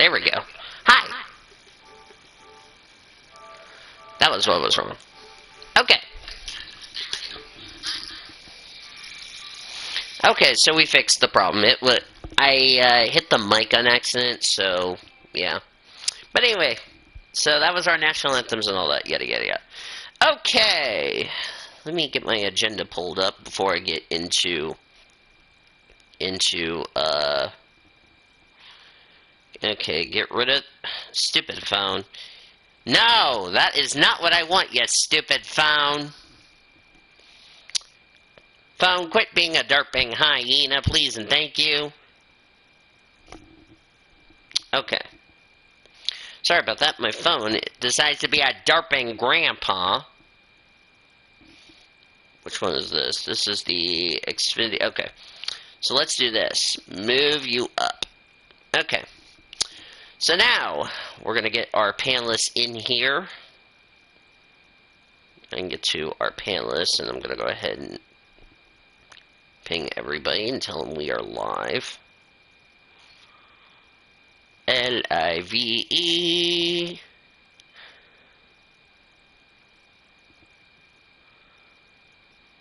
There we go. Hi. That was what was wrong. Okay. Okay, so we fixed the problem. I hit the mic on accident, so yeah. But anyway, so that was our national anthems and all that. Yada yada yada. Okay. Let me get my agenda pulled up before I get into okay, get rid of stupid phone. No, that is not what I want, you stupid phone. Phone, quit being a derping hyena, please and thank you. Okay. Sorry about that, my phone decides to be a derping grandpa. Which one is this? This is the Xfinity. Okay. So let's do this. Move you up. Okay. So now, we're going to get our panelists in here. I can get to our panelists, and I'm going to go ahead and ping everybody and tell them we are live. L-I-V-E.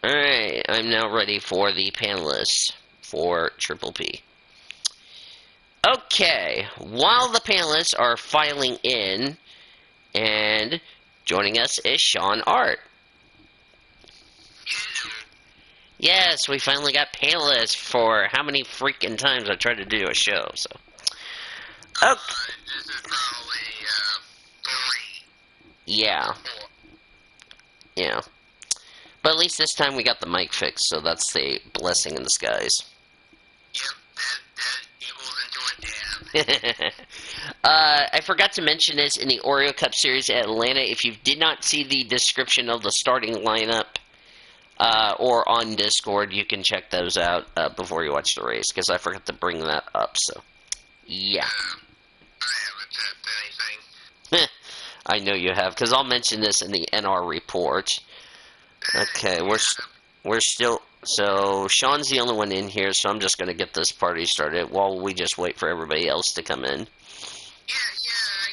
Alright, I'm now ready for the panelists for Triple P. Okay, while the panelists are filing in, and joining us is Sean Art. Yes, we finally got panelists for how many freaking times I tried to do a show, so. Okay. This is probably, 3. Yeah. 4. Yeah. But at least this time we got the mic fixed, so that's the blessing in disguise. Yep, that equals into a dab. I forgot to mention this in the Oreo Cup Series at Atlanta. If you did not see the description of the starting lineup, or on Discord, you can check those out before you watch the race, because I forgot to bring that up, so, yeah. I haven't checked anything. I know you have, because I'll mention this in the NR report. Okay, we're still, so Sean's the only one in here, so I'm just going to get this party started while we just wait for everybody else to come in. Yeah, I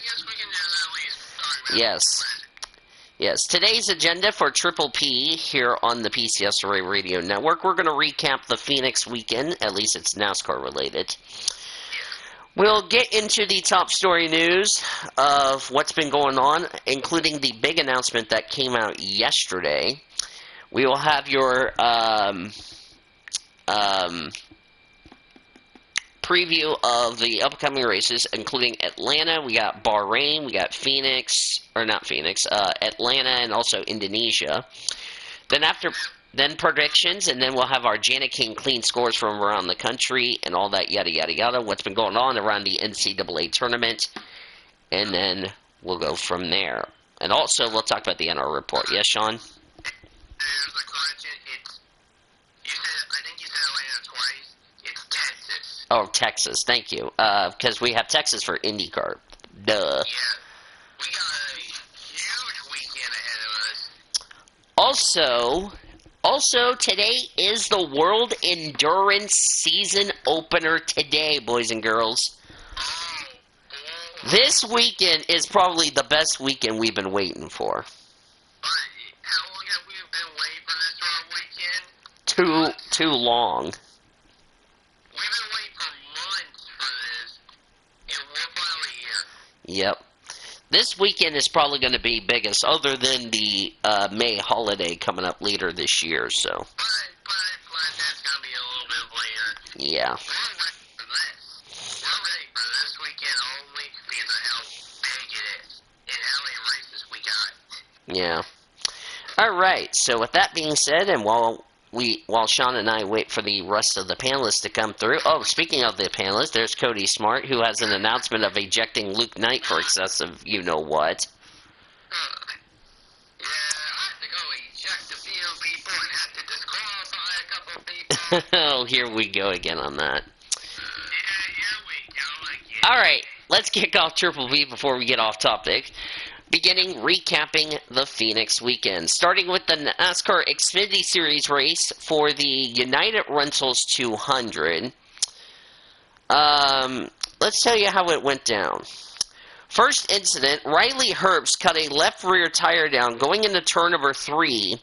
guess we can just at least talk about Yes. Yes, today's agenda for Triple P here on the PCSRA Radio Network, we're going to recap the Phoenix weekend, at least it's NASCAR related. We'll get into the top story news of what's been going on, including the big announcement that came out yesterday. We will have your preview of the upcoming races, including Atlanta. We got Bahrain, we got Phoenix, or not Phoenix, Atlanta, and also Indonesia. Then predictions, and then we'll have our Janet King clean scores from around the country and all that yada yada yada. What's been going on around the NCAA tournament, and then we'll go from there. And also we'll talk about the NR report. Yes, Sean? There's a question. I think you said Atlanta twice. It's Texas. Oh, Texas. Thank you. Because we have Texas for IndyCar. Duh. Yeah. We got a huge weekend ahead of us. Also, today is the World Endurance Season Opener today, boys and girls. Oh. This weekend is probably the best weekend we've been waiting for. How long have we been waiting for this for a weekend? Too long. We've been waiting for months for this, and we're finally here. Yep. This weekend is probably going to be biggest, other than the May holiday coming up later this year, so. But that's going to be a little bit later. Yeah. We're ready for this. We're ready for this weekend only because of how big it is and how many races we got. Yeah. Alright, so with that being said, and while Sean and I wait for the rest of the panelists to come through. Oh, speaking of the panelists, there's Cody Smart, who has an announcement of ejecting Luke Knight for excessive you-know-what. Yeah, I have to go eject a few people and have to disqualify a couple people. Oh, here we go again on that. Yeah, here we go again. Alright, let's kick off Triple B before we get off topic. Beginning recapping the Phoenix weekend, starting with the NASCAR Xfinity Series race for the United Rentals 200. let's tell you how it went down. First incident, Riley Herbst cut a left rear tire down going into turn number 3.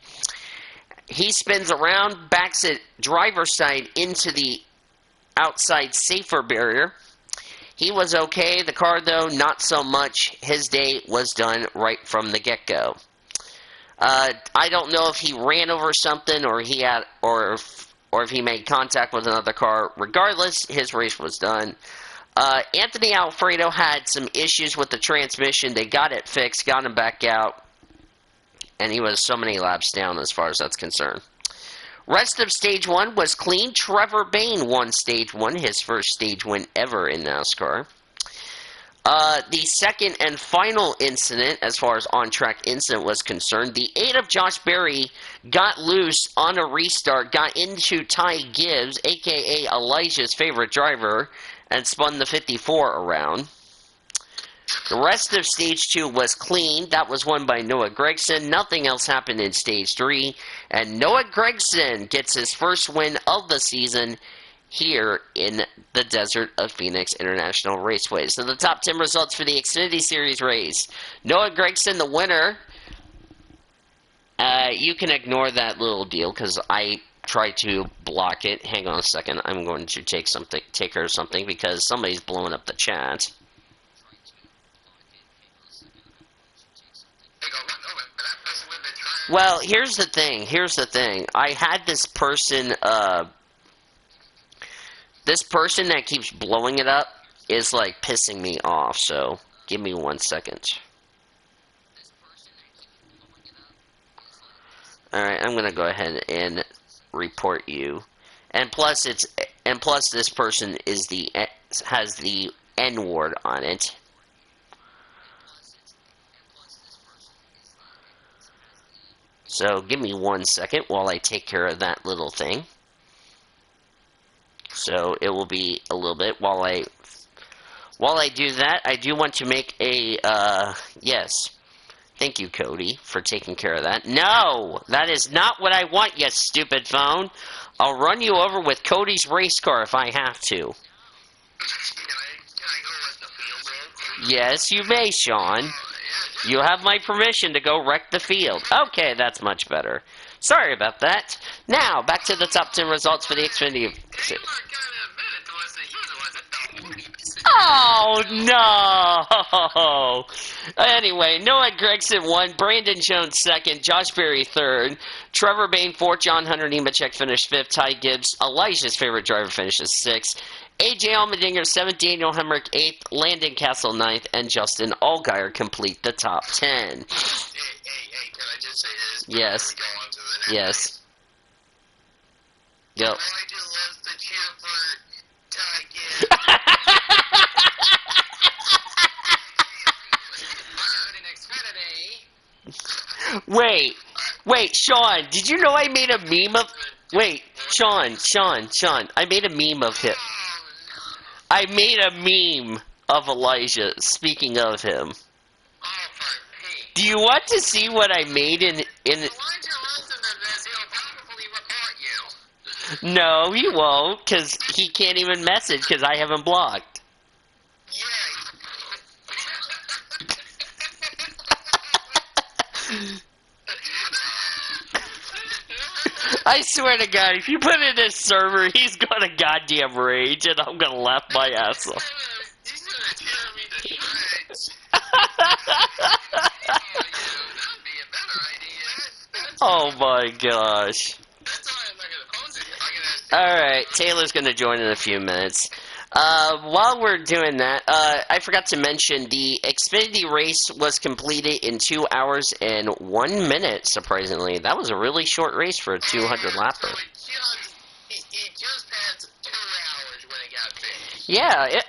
He spins around, backs it driver's side into the outside safer barrier. He was okay. The car, though, not so much. His day was done right from the get-go. I don't know if he ran over something or he had, or if he made contact with another car. Regardless, his race was done. Anthony Alfredo had some issues with the transmission. They got it fixed, got him back out, and he was so many laps down as far as that's concerned. Rest of Stage 1 was clean. Trevor Bayne won Stage 1, his first stage win ever in NASCAR. The second and final incident, as far as on-track incident was concerned, the 8 of Josh Berry got loose on a restart, got into Ty Gibbs, a.k.a. Elijah's favorite driver, and spun the 54 around. The rest of Stage 2 was clean. That was won by Noah Gragson. Nothing else happened in Stage 3. And Noah Gragson gets his first win of the season here in the Desert of Phoenix International Raceway. So the top 10 results for the Xfinity Series race. Noah Gragson, the winner. You can ignore that little deal because I tried to block it. Hang on a second. I'm going to take care of something because somebody's blowing up the chat. Well, here's the thing. I had this person that keeps blowing it up is, like, pissing me off, so give me 1 second. Alright, I'm gonna go ahead and report you. And plus, this person has the N-word on it. So, give me 1 second while I take care of that little thing. So, it will be a little bit. While I do that, I do want to make a, yes. Thank you, Cody, for taking care of that. No! That is not what I want, you stupid phone. I'll run you over with Cody's race car if I have to. Can I go rest the field, man? Yes, you may, Sean. You have my permission to go wreck the field. Okay, that's much better. Sorry about that. Now, back to the top 10 results for the Xfinity. Oh, no! Anyway, Noah Gragson won, Brandon Jones second, Josh Berry third, Trevor Bayne fourth, John Hunter Nemechek finished fifth, Ty Gibbs, Elijah's favorite driver, finishes sixth, AJ Allmendinger seventh, Daniel Hemrick eighth, Landon Castle ninth, and Justin Allgaier complete the top 10. Hey, can I just say this? Yes. Before we go on to the next Yes. Yep. All I do loves to cheer for Ty Gibbs. Wait, Sean, did you know I made a meme of... Wait, Sean, I made a meme of him. I made a meme of Elijah, speaking of him. Do you want to see what I made in... No, he won't, because he can't even message, because I haven't blocked. I swear to God, if you put in this server, he's gonna goddamn rage, and I'm gonna laugh my ass off. He's gonna tear me to shreds. That'd be a better idea. Oh my gosh. That's why I'm not gonna post it. Alright, Taylor's gonna join in a few minutes. While we're doing that, I forgot to mention the Xfinity race was completed in 2 hours and 1 minute, surprisingly. That was a really short race for a 200-lapper. It just passed 2 hours when it got finished. Yeah,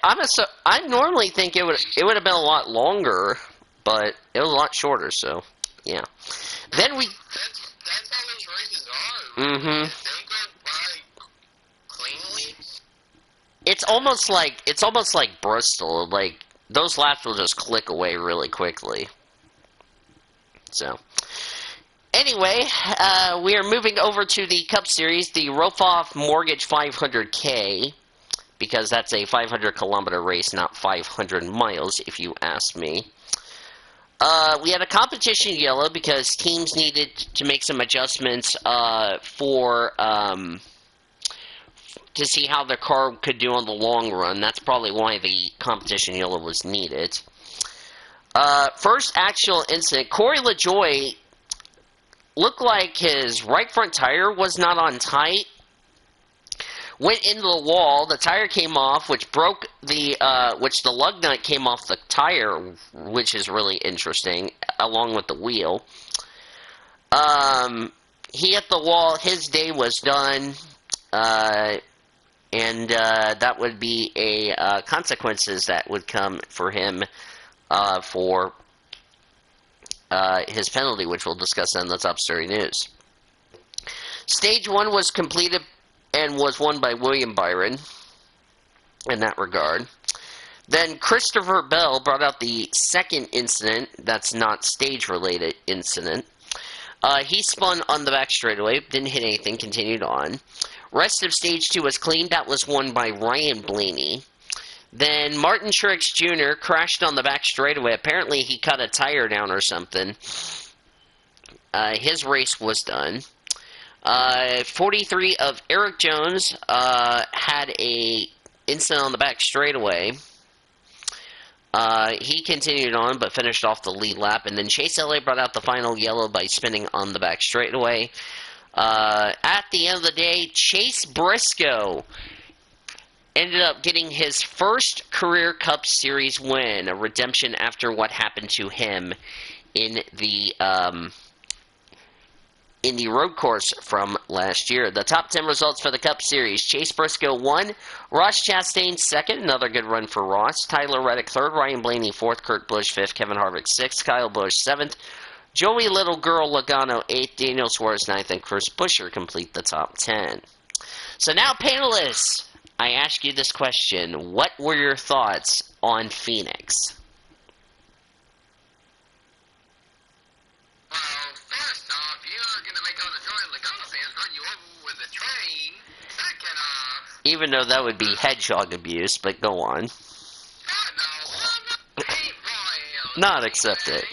I normally think it would have been a lot longer, but it was a lot shorter, so, yeah. Then we... That's how those races are. Mm-hmm. They go by cleanly. It's almost like Bristol. Like, those laps will just click away really quickly. So, anyway, we are moving over to the Cup Series, the Rofoff Mortgage 500K. because that's a 500-kilometer race, not 500 miles, if you ask me. We had a competition yellow because teams needed to make some adjustments to see how their car could do on the long run. That's probably why the competition yellow was needed. First actual incident, Corey LaJoie looked like his right front tire was not on tight. Went into the wall, the tire came off, which broke the lug nut came off the tire, which is really interesting, along with the wheel. He hit the wall, his day was done, and that would be a consequences that would come for him for his penalty, which we'll discuss in the top story news. Stage 1 was completed and was won by William Byron in that regard. Then Christopher Bell brought out the second incident that's not stage-related incident. He spun on the back straightaway, didn't hit anything, continued on. Rest of Stage 2 was clean. That was won by Ryan Blaney. Then Martin Truex Jr. crashed on the back straightaway. Apparently he cut a tire down or something. His race was done. 43 of Eric Jones had a incident on the back straightaway. He continued on, but finished off the lead lap. And then Chase Elliott brought out the final yellow by spinning on the back straightaway. At the end of the day, Chase Briscoe ended up getting his first career Cup Series win, a redemption after what happened to him in the road course from last year. The top 10 results for the Cup Series: Chase Briscoe won, Ross Chastain second, another good run for Ross, Tyler Reddick third, Ryan Blaney fourth, Kurt Busch fifth, Kevin Harvick sixth, Kyle Busch seventh, Joey Little Girl Logano eighth, Daniel Suarez ninth, and Chris Buescher complete the top 10. So now, panelists, I ask you this question: what were your thoughts on Phoenix? Well, first off, you're going to make all the Joey Logano fans run you over with a train. Second off... Even though that would be hedgehog abuse, but go on. Not accept it.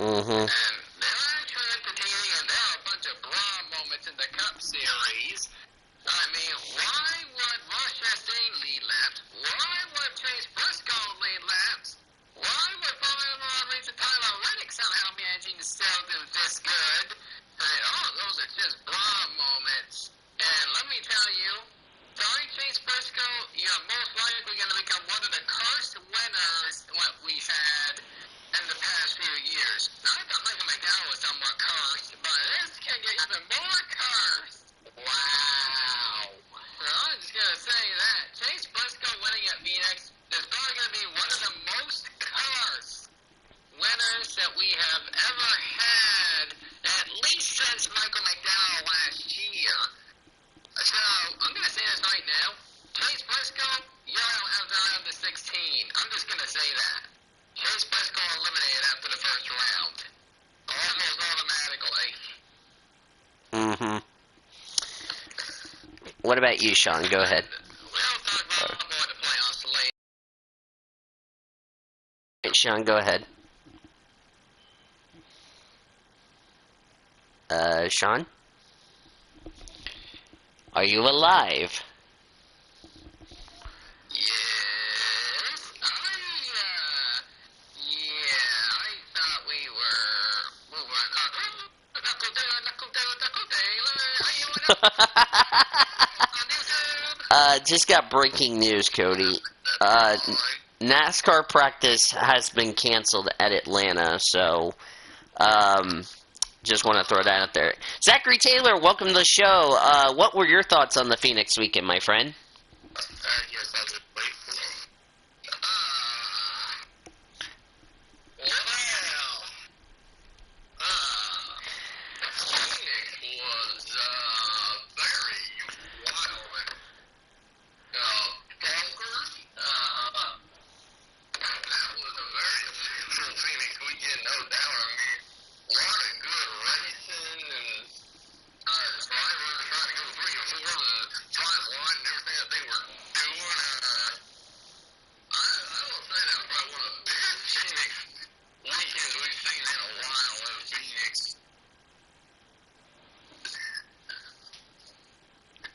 And they're actually entertaining, and there are a bunch of blah moments in the Cup Series. I mean, why would Ross Chastain lead laps? Why would Chase Briscoe lead laps? Why would Tyler Reddick somehow managing to still do this good? Those are just blah moments. And let me tell you, sorry, Chase Briscoe, you're most likely going to become one of the cursed winners what we've had in the past few years. I thought Michael McDowell was somewhat cursed, but this can get even more cursed. Wow. Well, I'm just going to say that. Chase Briscoe winning at Phoenix is probably going to be one of the most cursed winners that we have ever had, at least since Michael McDowell last year. So, I'm going to say this right now. Chase Briscoe, you don't have to round to 16. I'm just going to say that. Chase Briscoe eliminated after the first round. Almost automatically. What about you, Sean? Go ahead. We'll talk about more the playoffs later. Sean, go ahead. Sean? Are you alive? Yes, I thought we were Just got breaking news, Cody. NASCAR practice has been canceled at Atlanta, so, Just want to throw that out there. Zachary Taylor, welcome to the show. What were your thoughts on the Phoenix weekend, my friend? Yes, I was waiting. Well, Phoenix was very wild and bonkers. That was a very eventful Phoenix weekend, no doubt. I mean, a lot of good racing and drivers trying to go 3 and 4 and 5 wide and everything that they were doing. I will say that was probably one of the biggest Phoenix weekends we've seen in a while in Phoenix.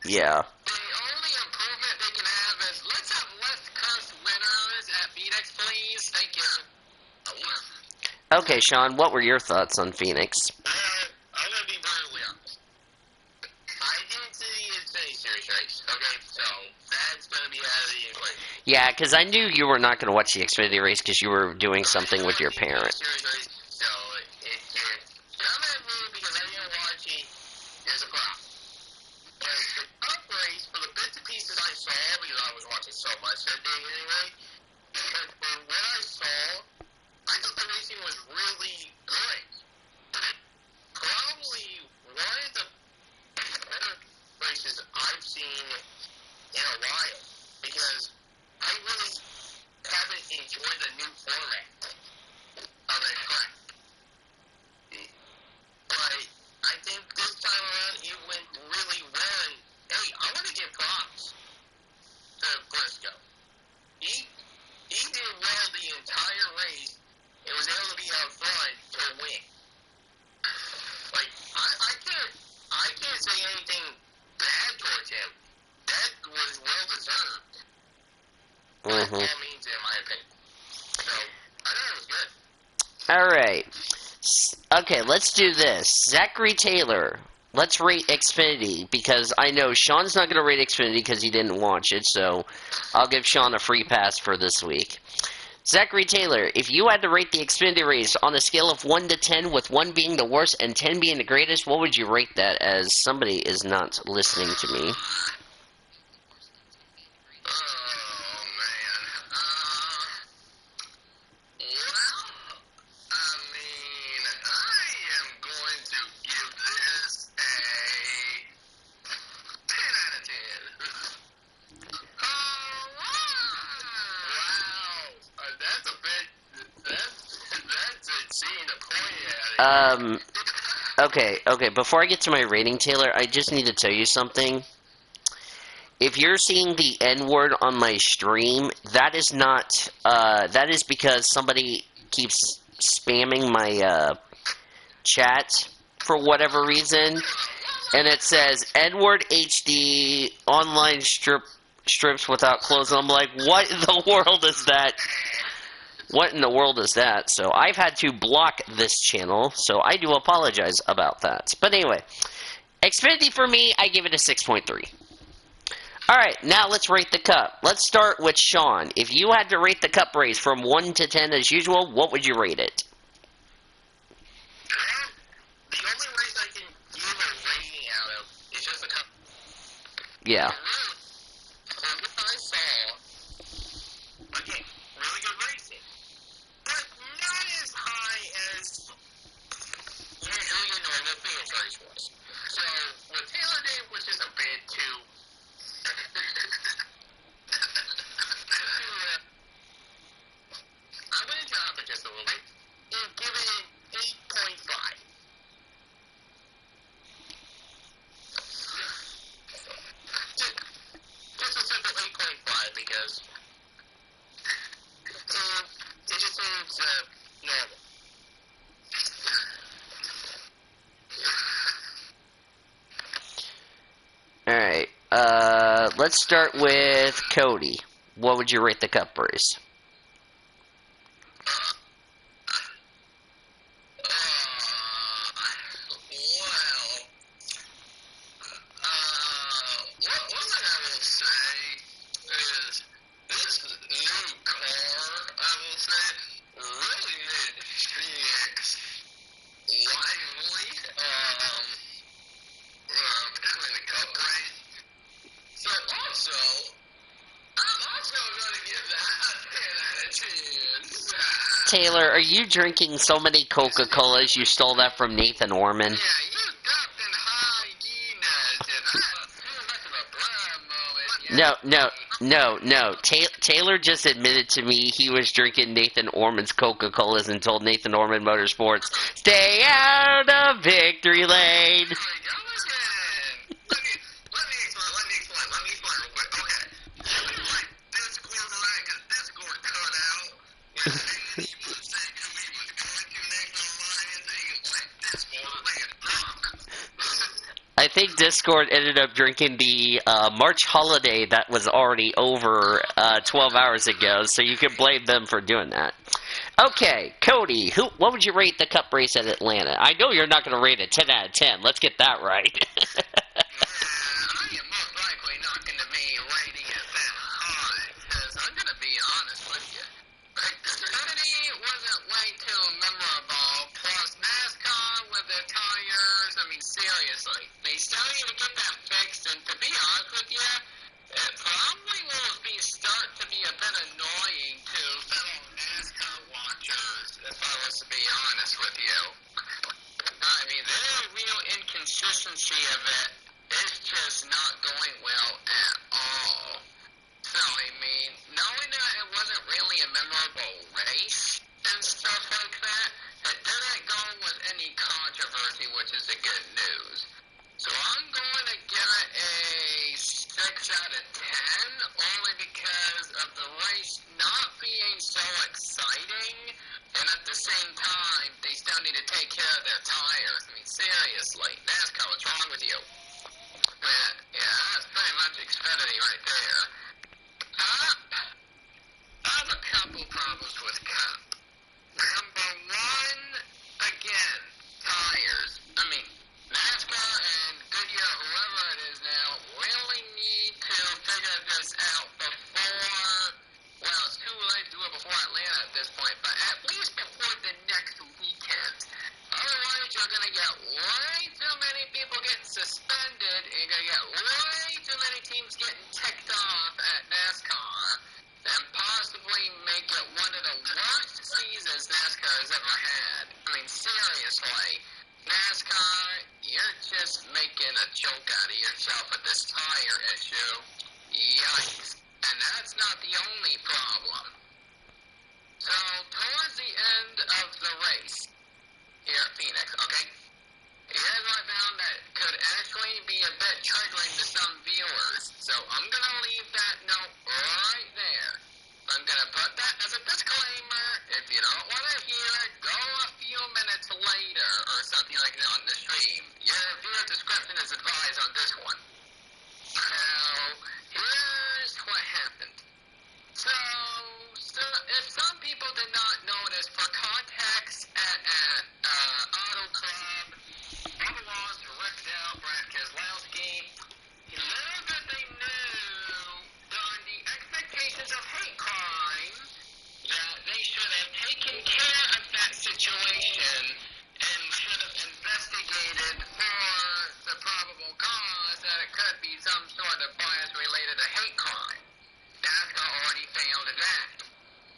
Yeah. The only improvement they can have is let's have less cursed winners at Phoenix, please. Thank you. Okay, Sean, what were your thoughts on Phoenix? I'm going to be brutally honest. I didn't see the Xfinity Series race, okay? So that's going to be out of the equation. Yeah, because I knew you were not going to watch the Xfinity race because you were doing something with your parent. So it can come at me because I didn't watch it. There's a problem. But the cup race, for the bits and pieces I saw, because I was watching so much that day anyway, but for what I saw, I thought the racing was really good. Probably one of the better races I've seen in a while, because I really haven't enjoyed the new format of a track. But I think this time around it went really well. And hey, I want to give props to Briscoe. He did well the entire race and was able to be out front to win. Like I can't say anything bad towards him. That was well deserved. By all means, in my opinion. So I thought it was good. All right. Okay, let's do this. Zachary Taylor, let's rate Xfinity because I know Sean's not going to rate Xfinity because he didn't watch it, so I'll give Sean a free pass for this week. Zachary Taylor, if you had to rate the Xfinity race on a scale of 1 to 10, with 1 being the worst and 10 being the greatest, what would you rate that as? Somebody is not listening to me. Okay, before I get to my rating, Taylor, I just need to tell you something. If you're seeing the N-word on my stream, that is not, that is because somebody keeps spamming my, chat for whatever reason, and it says N-word HD online strips without clothes, and I'm like, what in the world is that? What in the world is that? So I've had to block this channel, so I do apologize about that. But anyway, Xfinity for me, I give it a 6.3. Alright, now let's rate the Cup. Let's start with Sean. If you had to rate the Cup race from 1 to 10 as usual, what would you rate it? The only race I can give a rating out of is just the Cup. Yeah. From what I saw, again, really good racing. But not as high as usually a normal Phoenix race was. So, what Taylor did was just a bit too... I'm going to drop it just a little bit and give it an 8.5. Just a simple 8.5 because it just seems normal. Alright, let's start with Cody. What would you rate the Cup race? One thing I will say is this new car, I will say, really made Phoenix lively. Taylor, are you drinking so many Coca-Colas you stole that from Nathan Orman? Yeah, you ducked in hyenas, and that's too much of a proud moment. No. Taylor just admitted to me he was drinking Nathan Orman's Coca-Colas and told Nathan Orman Motorsports, stay out of victory lane. Here we go again. Let me explain real quick. Okay. You can like Discord, right? Because Discord cut out. Yeah, and he was saying who he was going to next online, and he was like, Discord, they is drunk. I think Discord ended up drinking the March holiday that was already over 12 hours ago, so you can blame them for doing that. Okay, Cody, what would you rate the Cup race at Atlanta? I know you're not going to rate it 10 out of 10. Let's get that right. I am most likely not going to be rating it that high, because I'm going to be honest with you. Like, the Xfinity wasn't way too memorable, plus NASCAR with the tires, I mean, seriously. They still need to get that fixed, and to be honest with you, it probably will start to be a bit annoying to fellow NASCAR watchers, if I was to be honest with you. I mean, the real inconsistency of it is just not going well at all. So, I mean, knowing that it wasn't really a memorable race and stuff like that, it didn't go with any controversy, which is the good news. So I'm going to give it a 6 out of 10, only because of the race not being so exciting, and at the same time, they still need to take care of their tires. I mean, seriously, NASCAR, what's wrong with you? Yeah, that's pretty much Xfinity right there. I have a couple problems with Cup. Number one, again, tires. I mean, NASCAR and Goodyear, whoever it is now, really need to figure this out before, well, it's too late to do it before Atlanta at this point, but at least before the next weekend. Otherwise, you're going to get way too many people getting suspended, and you're going to get way too many teams getting ticked off at NASCAR, and possibly make it one of the worst seasons NASCAR has ever had. I mean, seriously, NASCAR, you're just making a joke out of yourself with this tire issue. Yikes. And that's not the only problem. So, towards the end of the race here at Phoenix, okay, here's what I found that could actually be a bit triggering to some viewers. So, I'm going to leave that note right there. I'm going to put that as a disclaimer. If you don't want to hear it, go a few minutes later or something like that on the stream. Your viewer discretion is advised on this one. Now, here's what happened. So if some people did not notice, for context at Auto Club, Bubba Ross ripped out Brad Keselowski. Little did they know, on the expectations of hate crime, that they should have taken care of that situation and should have investigated for the probable cause that it could be some sort of bias related to hate crime. NASCAR already failed at that.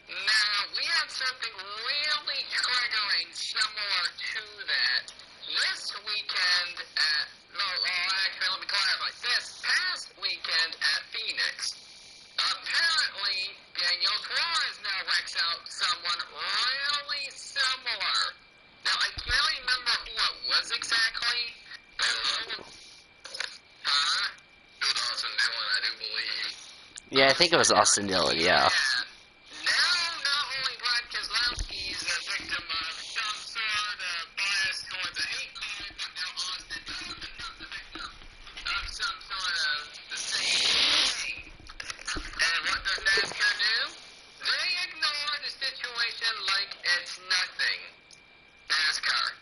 Now, we had something really triggering similar to that this weekend at, actually, let me clarify, this past weekend at Phoenix. Apparently, Daniel Suarez now wrecks out someone really similar. Now, I can't remember who it was exactly, but it was Austin Dillon, I do believe. Yeah, I think it was Austin Dillon, yeah. Now, not only Brad Keselowski is a victim of some sort of bias towards a hate crime, but now Austin Dillon becomes a victim of some sort of the same thing. And what does NASCAR do? They ignore the situation like it's nothing. NASCAR.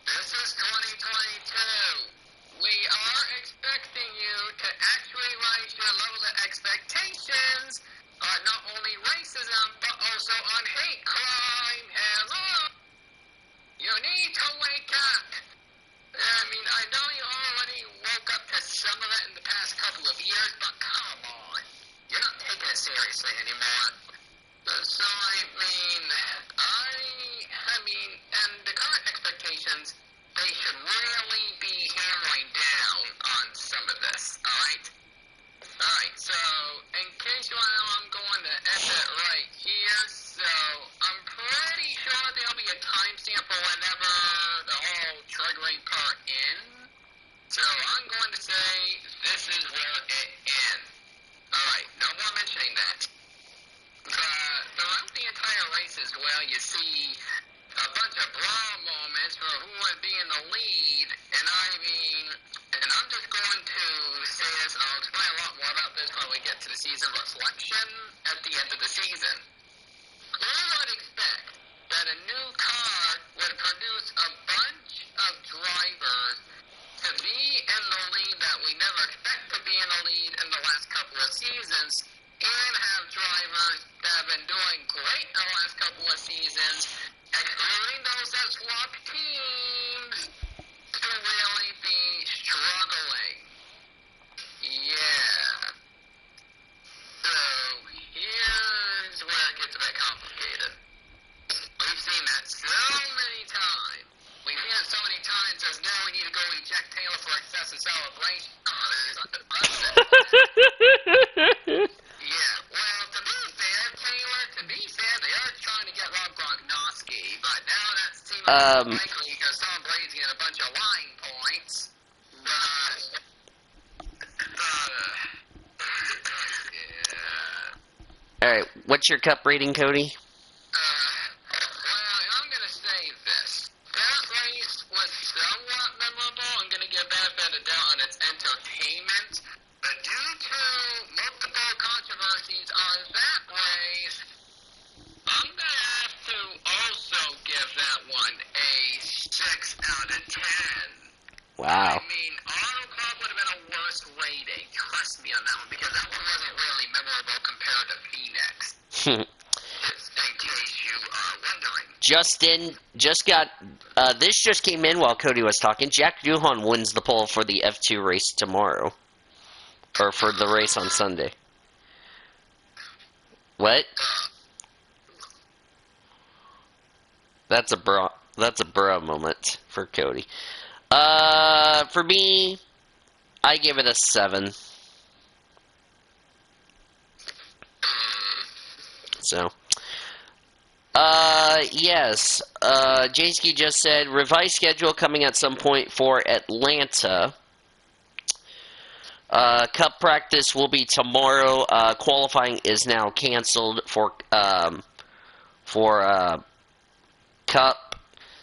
This is 2022. We are expecting you to actually raise your level of expectations on not only racism, but also on hate crime. Hello? You need to wake up. I mean, I know you already woke up to some of it in the past couple of years, but come on. You're not taking it seriously anymore. So, I mean, example, whenever the whole triggering part ends, so I'm going to say this is where it ends. Alright, no more mentioning that. Throughout the entire race as well, you see a bunch of brawl moments for who would be in the lead, and I mean, and I'm just going to say this, and I'll explain a lot more about this when we get to the season reflection at the end of the season. Who would expect that a new car would produce a bunch of drivers to be in the lead that we never expect to be in the lead in the last couple of seasons, and have drivers that have been doing great in the last couple of seasons, excluding those that swap teams, to really be struggling. Yeah. So, here's where it gets a bit complicated. We've seen that so many times. We've seen it so many times as now we need to go eject Taylor for excessive celebration. Yeah, well, to be fair, Taylor, they are trying to get Rob Gronkowski, but now that seems likely because Tom Brady's getting a bunch of lying points. But, yeah. Alright, what's your cup rating, Cody? Well, I'm going to say this. That race was somewhat memorable. I'm going to give benefit of doubt on its entertainment. But due to multiple controversies on that race, I'm going to have to also give that one a 6 out of 10. Wow. I mean, Auto Club would have been a worse rating. Trust me on that one, because that one wasn't really memorable compared to Phoenix. Just in case you are wondering. This just came in while Cody was talking. Jack Duhan wins the pole for the F2 race tomorrow. Or for the race on Sunday. What? That's a bra moment for Cody. For me, I give it a 7. So, yes. Jayski just said revised schedule coming at some point for Atlanta. Cup practice will be tomorrow. Qualifying is now canceled for Cup.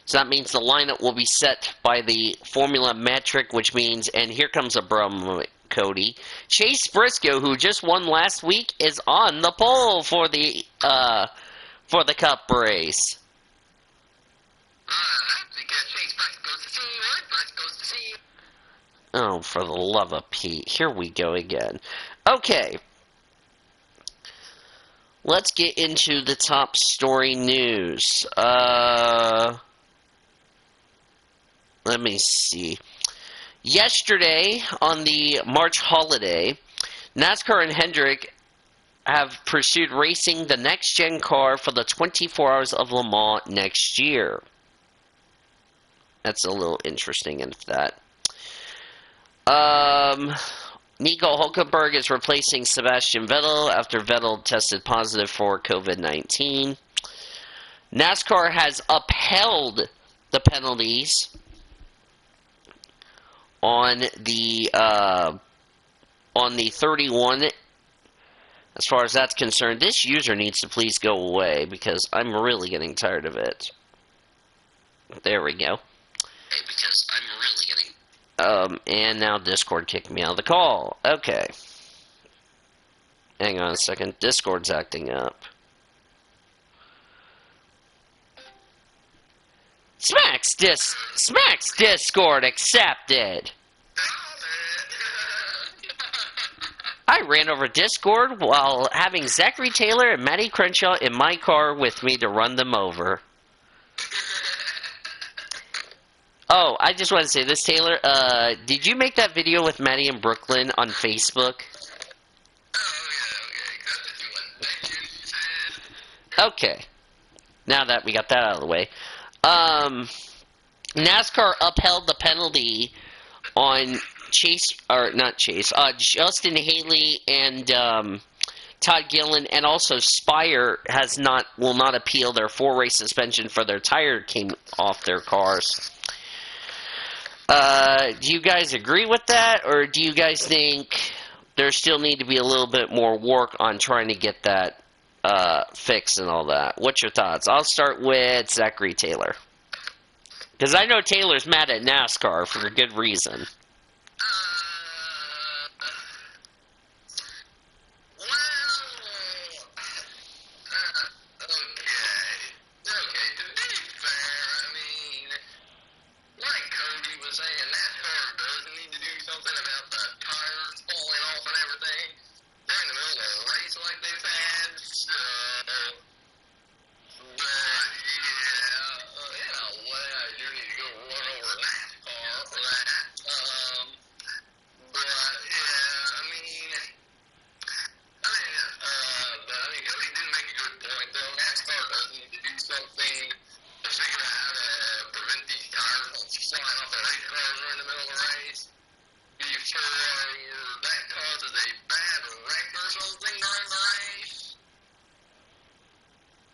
So that means the lineup will be set by the Formula Metric, which means, and here comes a brum, Cody. Chase Briscoe, who just won last week, is on the pole for the Cup race. Oh, for the love of Pete. Here we go again. Okay. Let's get into the top story news. Let me see. Yesterday, on the March holiday, NASCAR and Hendrick have pursued racing the next-gen car for the 24 Hours of Le Mans next year. That's a little interesting in that. Nico Hulkenberg is replacing Sebastian Vettel after Vettel tested positive for COVID-19. NASCAR has upheld the penalties on the 31. As far as that's concerned, this user needs to please go away because I'm really getting tired of it. There we go. Because I'm really getting... And now Discord kicked me out of the call. Okay. Hang on a second. Discord's acting up. Smacks Discord accepted. I ran over Discord while having Zachary Taylor and Matty Crenshaw in my car with me to run them over. Oh, I just want to say this, Taylor. Did you make that video with Matty in Brooklyn on Facebook? Okay. Now that we got that out of the way. NASCAR upheld the penalty on Justin Haley and Todd Gillen and also Spire will not appeal their 4-race suspension for their tire came off their cars. Do you guys agree with that, or do you guys think there still need to be a little bit more work on trying to get that fixed and all that? What's your thoughts? I'll start with Zachary Taylor. Because I know Taylor's mad at NASCAR for a good reason.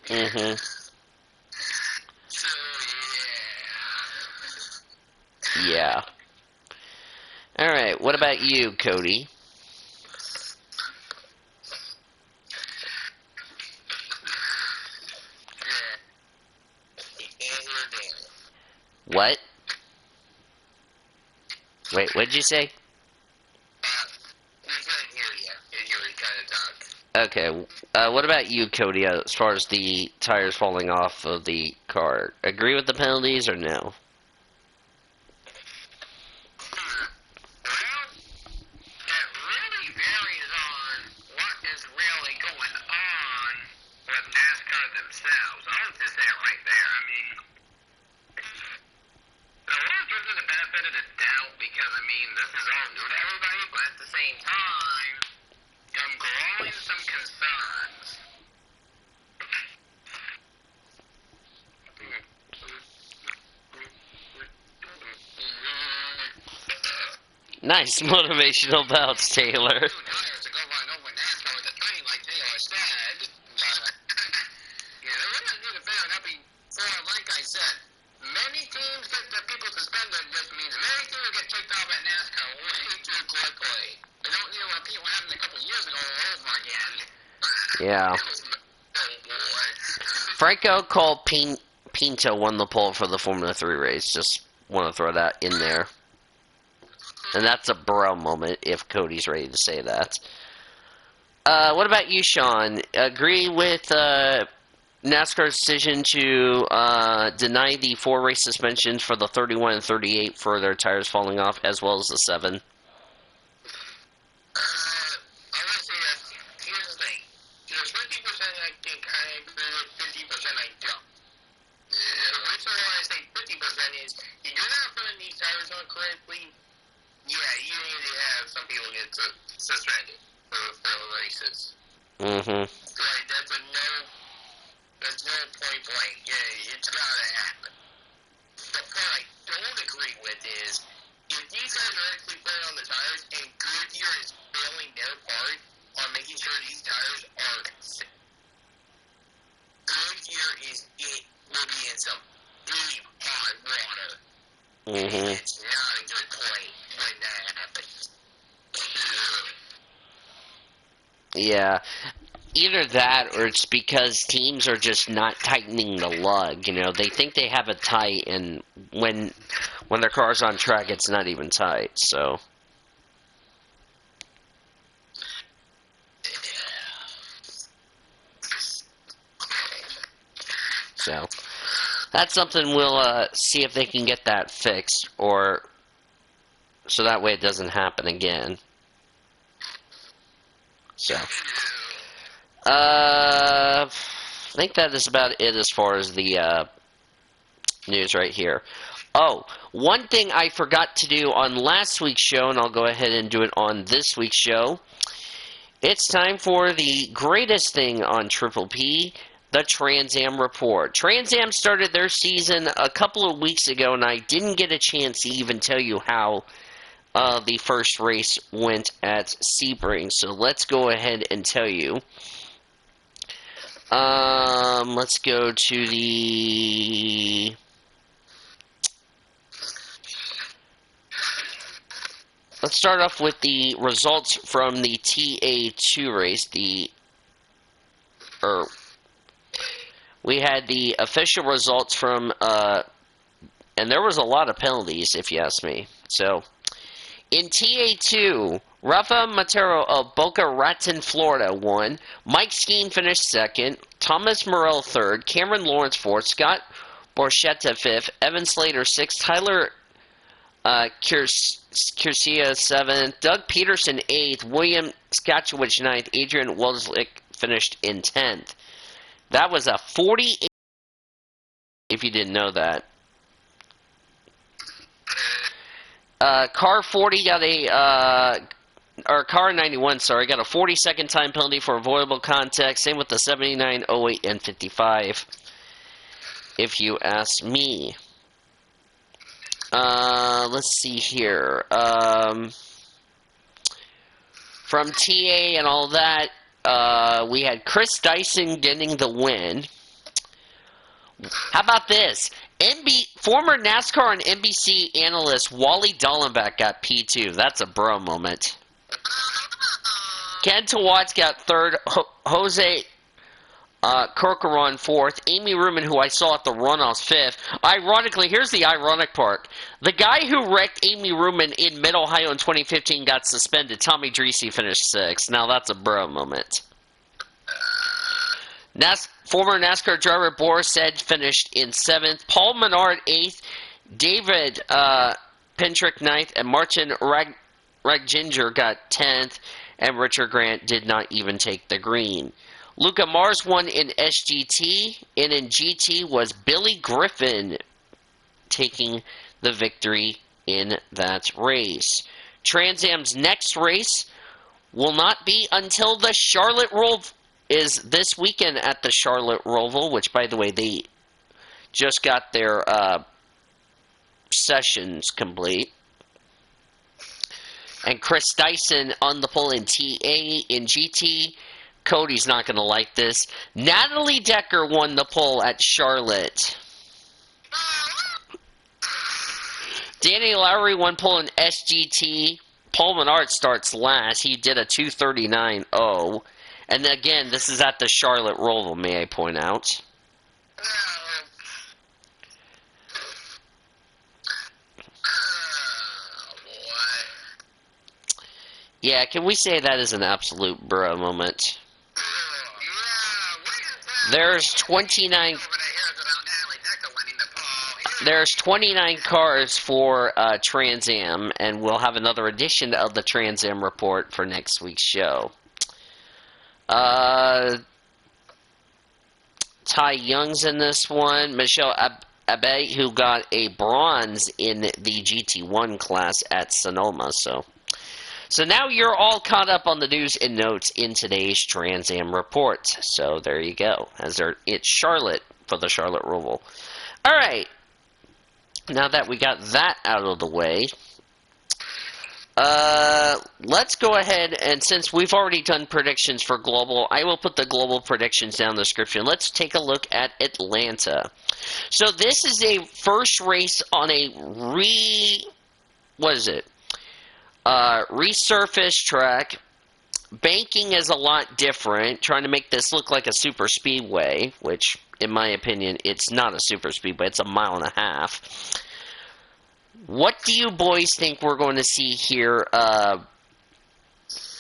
Mm-hmm. Yeah. Alright, what about you, Cody? What? Wait, what did you say? Okay, what about you, Cody, as far as the tires falling off of the car? Agree with the penalties or no? Nice motivational bouts, Taylor. Yeah. Franco called Pinto won the pole for the Formula 3 race. Just want to throw that in there. And that's a bro moment, if Cody's ready to say that. What about you, Sean? Agree with NASCAR's decision to deny the 4-race suspension for the 31 and 38 for their tires falling off, as well as the 7? Mm-hmm. Right, that's no point blank. Yeah, it's gotta happen. The part I don't agree with is, if these guys are actually playing on the tires, and Goodyear is failing their part on making sure these tires are safe, Goodyear will be in some deep hot water. Mm-hmm. And it's not a good point when that happens. Yeah. Either that, or it's because teams are just not tightening the lug. You know, they think they have it tight, and when their car's on track, it's not even tight. So that's something we'll see if they can get that fixed, or so that way it doesn't happen again. So. I think that is about it as far as the news right here. Oh, one thing I forgot to do on last week's show, and I'll go ahead and do it on this week's show. It's time for the greatest thing on Triple P, the Trans Am Report. Trans Am started their season a couple of weeks ago, and I didn't get a chance to even tell you how the first race went at Sebring. So let's go ahead and tell you. Let's go to the... Let's start off with the results from the TA2 race. We had the official results from, and there was a lot of penalties, if you ask me. So, in TA2, Rafa Matero of Boca Raton, Florida won. Mike Skeen finished second. Thomas Morell third. Cameron Lawrence fourth. Scott Borchetta fifth. Evan Slater sixth. Tyler Kiersia seventh. Doug Peterson eighth. William Skachowicz ninth. Adrian Welslick finished in 10th. That was a 48, if you didn't know that. Car 40 got or car 91, sorry, got a 40-second time penalty for avoidable contact. Same with the 79, 08, and 55, if you ask me. Let's see here. From TA and all that, we had Chris Dyson getting the win. How about this? Former NASCAR and NBC analyst Wally Dallenbach got P2. That's a bro moment. Ken Tawatz got third. Jose Corcoran fourth. Amy Ruman, who I saw at the runoffs, fifth. Ironically, here's the ironic part. The guy who wrecked Amy Ruman in Mid-Ohio in 2015 got suspended. Tommy Dreese finished sixth. Now that's a bro moment. Former NASCAR driver Boris Said finished in seventh. Paul Menard eighth. David Pintrick ninth. And Martin Ragginger got 10th. And Richard Grant did not even take the green. Luca Mars won in SGT. And in GT was Billy Griffin taking the victory in that race. Trans Am's next race will not be until the Charlotte Roval. Is this weekend at the Charlotte Roval, which, by the way, they just got their sessions complete. And Chris Dyson on the pole in TA. In GT, Cody's not going to like this. Natalie Decker won the pole at Charlotte. Danny Lowry won pole in SGT. Paul Menard starts last. He did a 2:39.0. And again, this is at the Charlotte Roval, may I point out. Yeah, can we say that is an absolute bro moment? There's 29 cars for Trans Am, and we'll have another edition of the Trans Am report for next week's show. Ty Young's in this one. Michelle Abe, who got a bronze in the GT1 class at Sonoma. So now you're all caught up on the news and notes in today's Trans Am report. So there you go. It's Charlotte for the Charlotte Roval. All right. Now that we got that out of the way, let's go ahead, and since we've already done predictions for global, I will put the global predictions down in the description. Let's take a look at Atlanta. So this is a first race on a resurfaced track. Banking is a lot different, trying to make this look like a super speedway, which, in my opinion, it's not a super speedway. It's a 1.5 miles. What do you boys think we're going to see here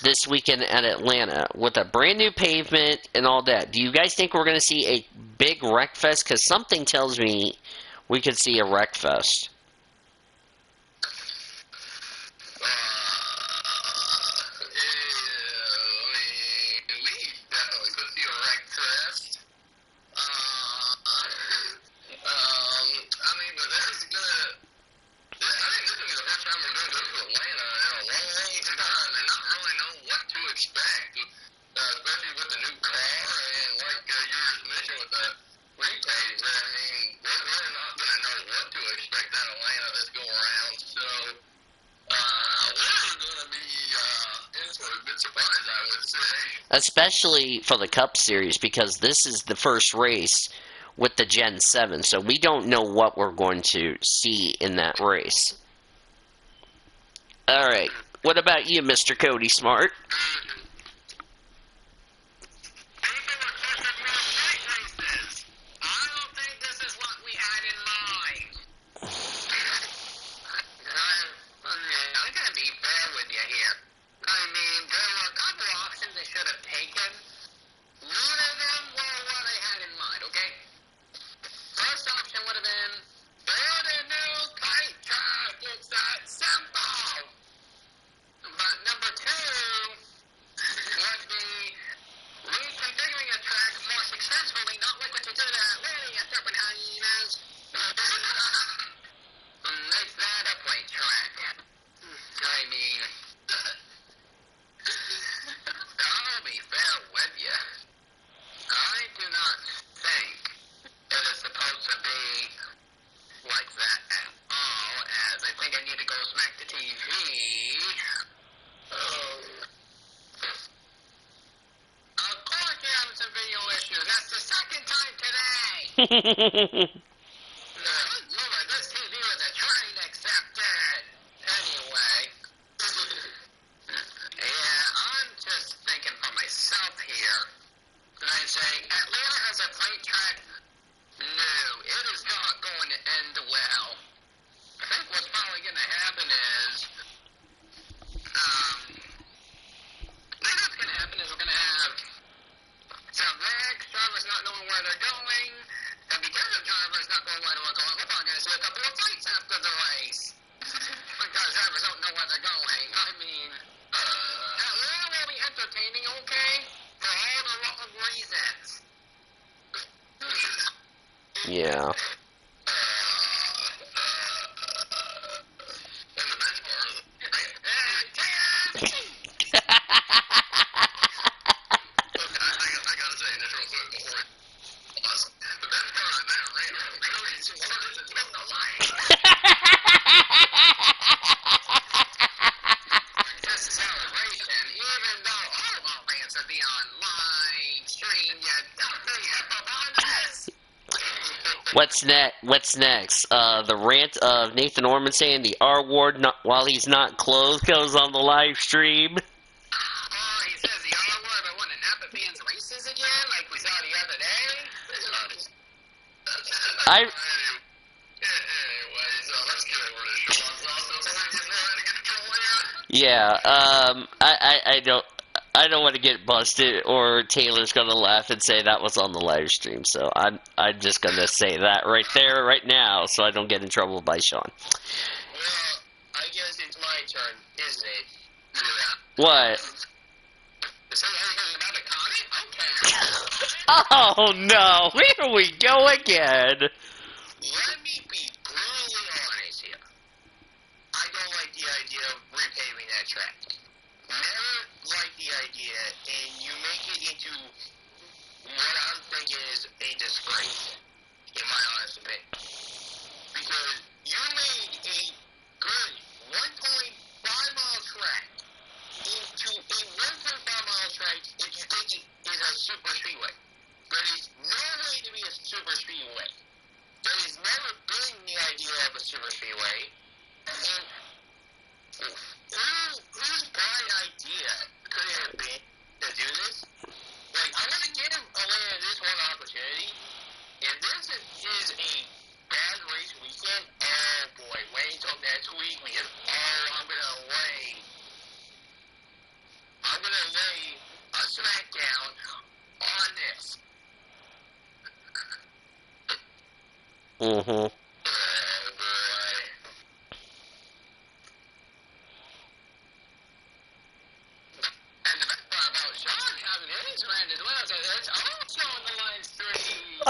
this weekend at Atlanta with a brand new pavement and all that? Do you guys think we're going to see a big wreck fest? Because something tells me we could see a wreck fest. Repay, but I mean, we're not going to know what to expect out of especially for the Cup Series, because this is the first race with the Gen 7, so we don't know what we're going to see in that race. Alright, what about you, Mr. Cody Smart? Yeah. What's next? The rant of Nathan Orman saying the R word while he's not clothed goes on the live stream. He says the R word, but wanting Napa fans races again, like we saw the other day. I. Anyway, so let's get over to Sean. Yeah. I don't want to get busted, or Taylor's gonna laugh and say that was on the live stream. So I'm just gonna say that right there, right now, so I don't get in trouble by Sean. Well, I guess it's my turn, isn't it? Yeah. What? Say anything about a comment? Okay. Oh no! Here we go again. Let me be brutally honest here. I don't like the idea of repaving that track. Never like the idea, and you make it into what I'm thinking is a disgrace, in my honest opinion. Because you made a good 1.5-mile track into a 1.5-mile track if you think it is a super speedway. There is no way to be a super speedway. There has never been the idea of a super speedway. And whose bright idea could it have been to do this? Like, I want to give Atlanta this one opportunity. If this is a bad race weekend, oh boy, wait until next week because, I'm gonna lay a smackdown on this. Mm-hmm.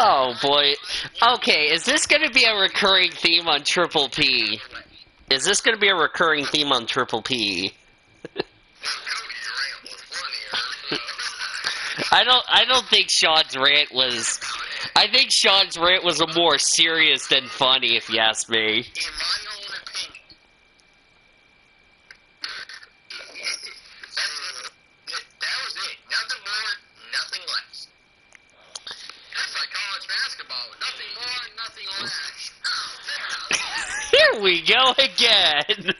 Oh boy. Okay, is this going to be a recurring theme on Triple P? Is this going to be a recurring theme on Triple P? I don't think Sean's rant was. I think Sean's rant was more serious than funny, if you ask me. In my own opinion, that was it. Nothing more, Here we go again.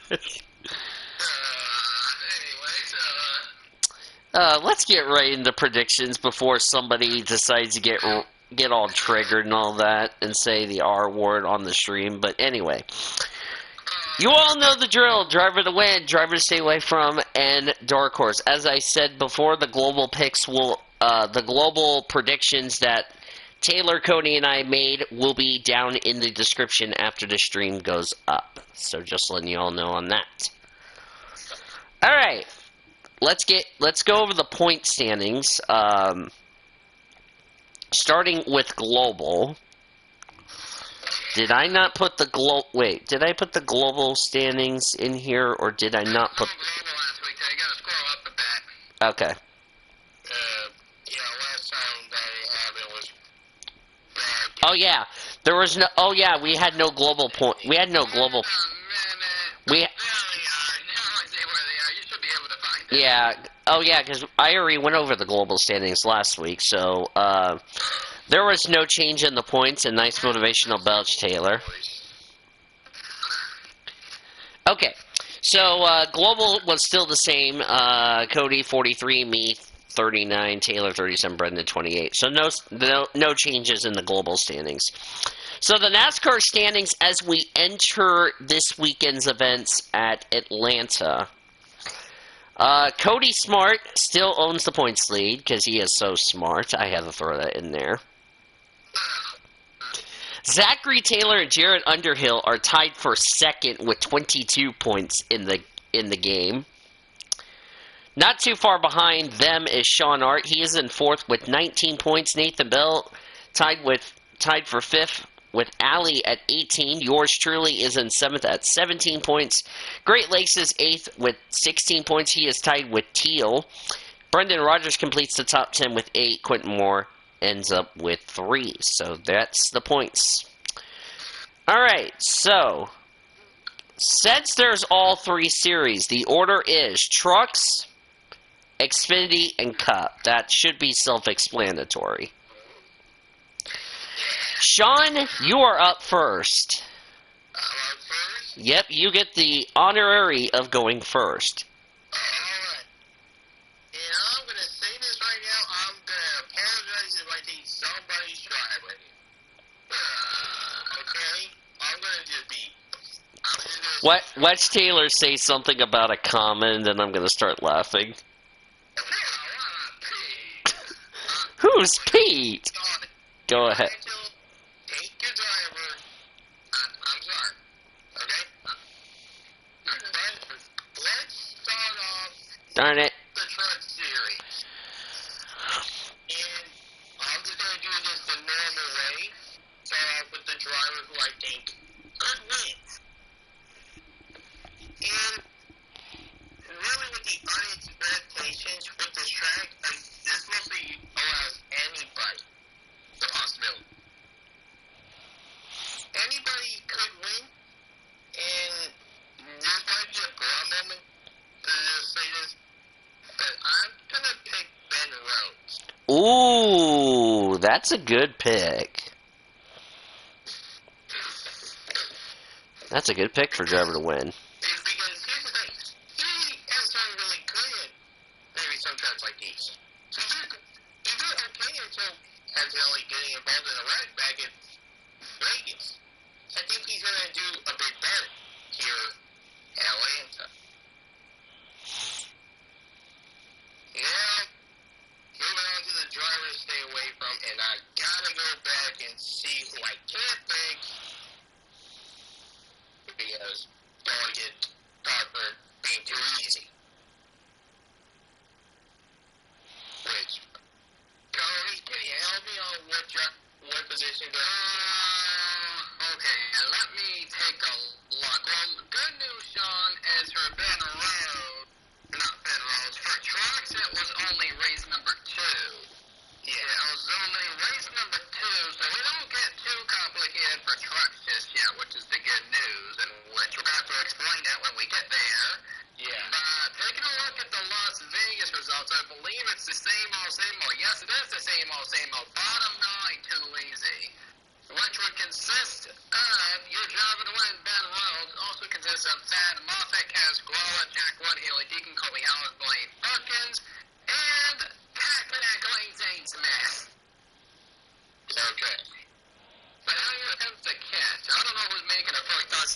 Let's get right into predictions before somebody decides to get all triggered and all that and say the R word on the stream. But anyway, you all know the drill. Driver to win, driver to stay away from, and dark horse. As I said before, the global picks will, the global predictions that Taylor, Cody, and I made will be down in the description after the stream goes up. So just letting you all know on that. All right. Let's go over the point standings. Starting with global. Did I not put the wait, did I put the global standings in here, or did I not put... global last week, so you gotta scroll up a bit. Okay. Last time they had it was bad. Oh yeah, there was no... Oh yeah, we had no global point. We had no global... There they are. Now I see where they are. You should be able to find them. Yeah. Oh yeah, because I already went over the global standings last week, so there was no change in the points, and nice motivational belch, Taylor. Okay, so global was still the same. Cody 43, me 39, Taylor 37, Brendan 28. So no changes in the global standings. So the NASCAR standings as we enter this weekend's events at Atlanta. Cody Smart still owns the points lead because he is so smart. I had to throw that in there. Zachary Taylor and Jared Underhill are tied for second with 22 points in the game. Not too far behind them is Sean Art. He is in fourth with 19 points. Nathan Bell tied for fifth with Allie at 18. Yours truly is in seventh at 17 points. Great Lakes is eighth with 16 points. He is tied with Teal. Brendan Rogers completes the top 10 with 8. Quentin Moore ends up with 3. So that's the points. Alright, so since there's all 3 series, the order is Trucks, Xfinity, and Cup. That should be self-explanatory. Sean, you are up first. I'm up first? Yep, you get the honorary of going first. Alright. And I'm going to say this right now. I'm going to apologize if I take somebody's driveway. Okay? I'm going to just be... Watch Taylor say something about a comment, and I'm going to start laughing. Who's Pete? Go ahead. Take your driver. I'm sorry. Okay? Let's start off Darn it. the truck series. And I'm just going to do this the normal way. Start off with the driver who I think could win. And really with the expectations with this track, this mostly allows anybody the possibility. Anybody could win, and this might be a broad moment to just say this, but I'm gonna pick Ben Rhodes. Ooh, that's a good pick. That's a good pick for driver to win. It's because here's the thing, he has done really good at maybe some tracks like these. He did okay until accidentally getting involved in a wreck back in Vegas. I think he's going to do a bit better here in Atlanta. Now, moving on to the driver to stay away from, and I gotta go back and see who I can't pick because I don't want to get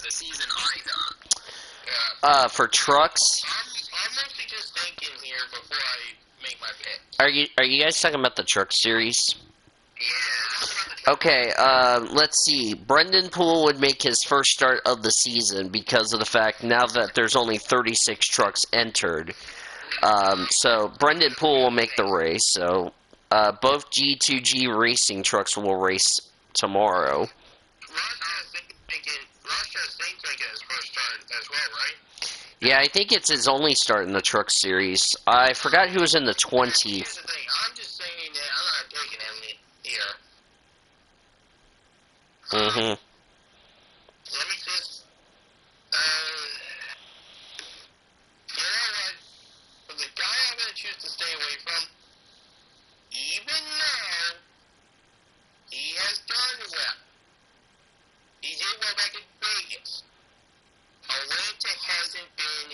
the season I done. For trucks? I'm mostly just thinking here before I make my pick. Are you guys talking about the truck series? Yeah. Okay, let's see. Brendan Poole would make his first start of the season because of the fact now that there's only 36 trucks entered. So Brendan Poole will make the race. So both G2G racing trucks will race tomorrow. Russia's making his first start as well, right? Yeah, I think it's his only start in the truck series. I forgot who was in the 20. Here's the thing. I'm just saying that I'm not taking him here. Mm-hmm. Let me just, you know what? For the guy I'm going to choose to stay away from, even though he has done well, he did well back in Vegas. Atlanta hasn't been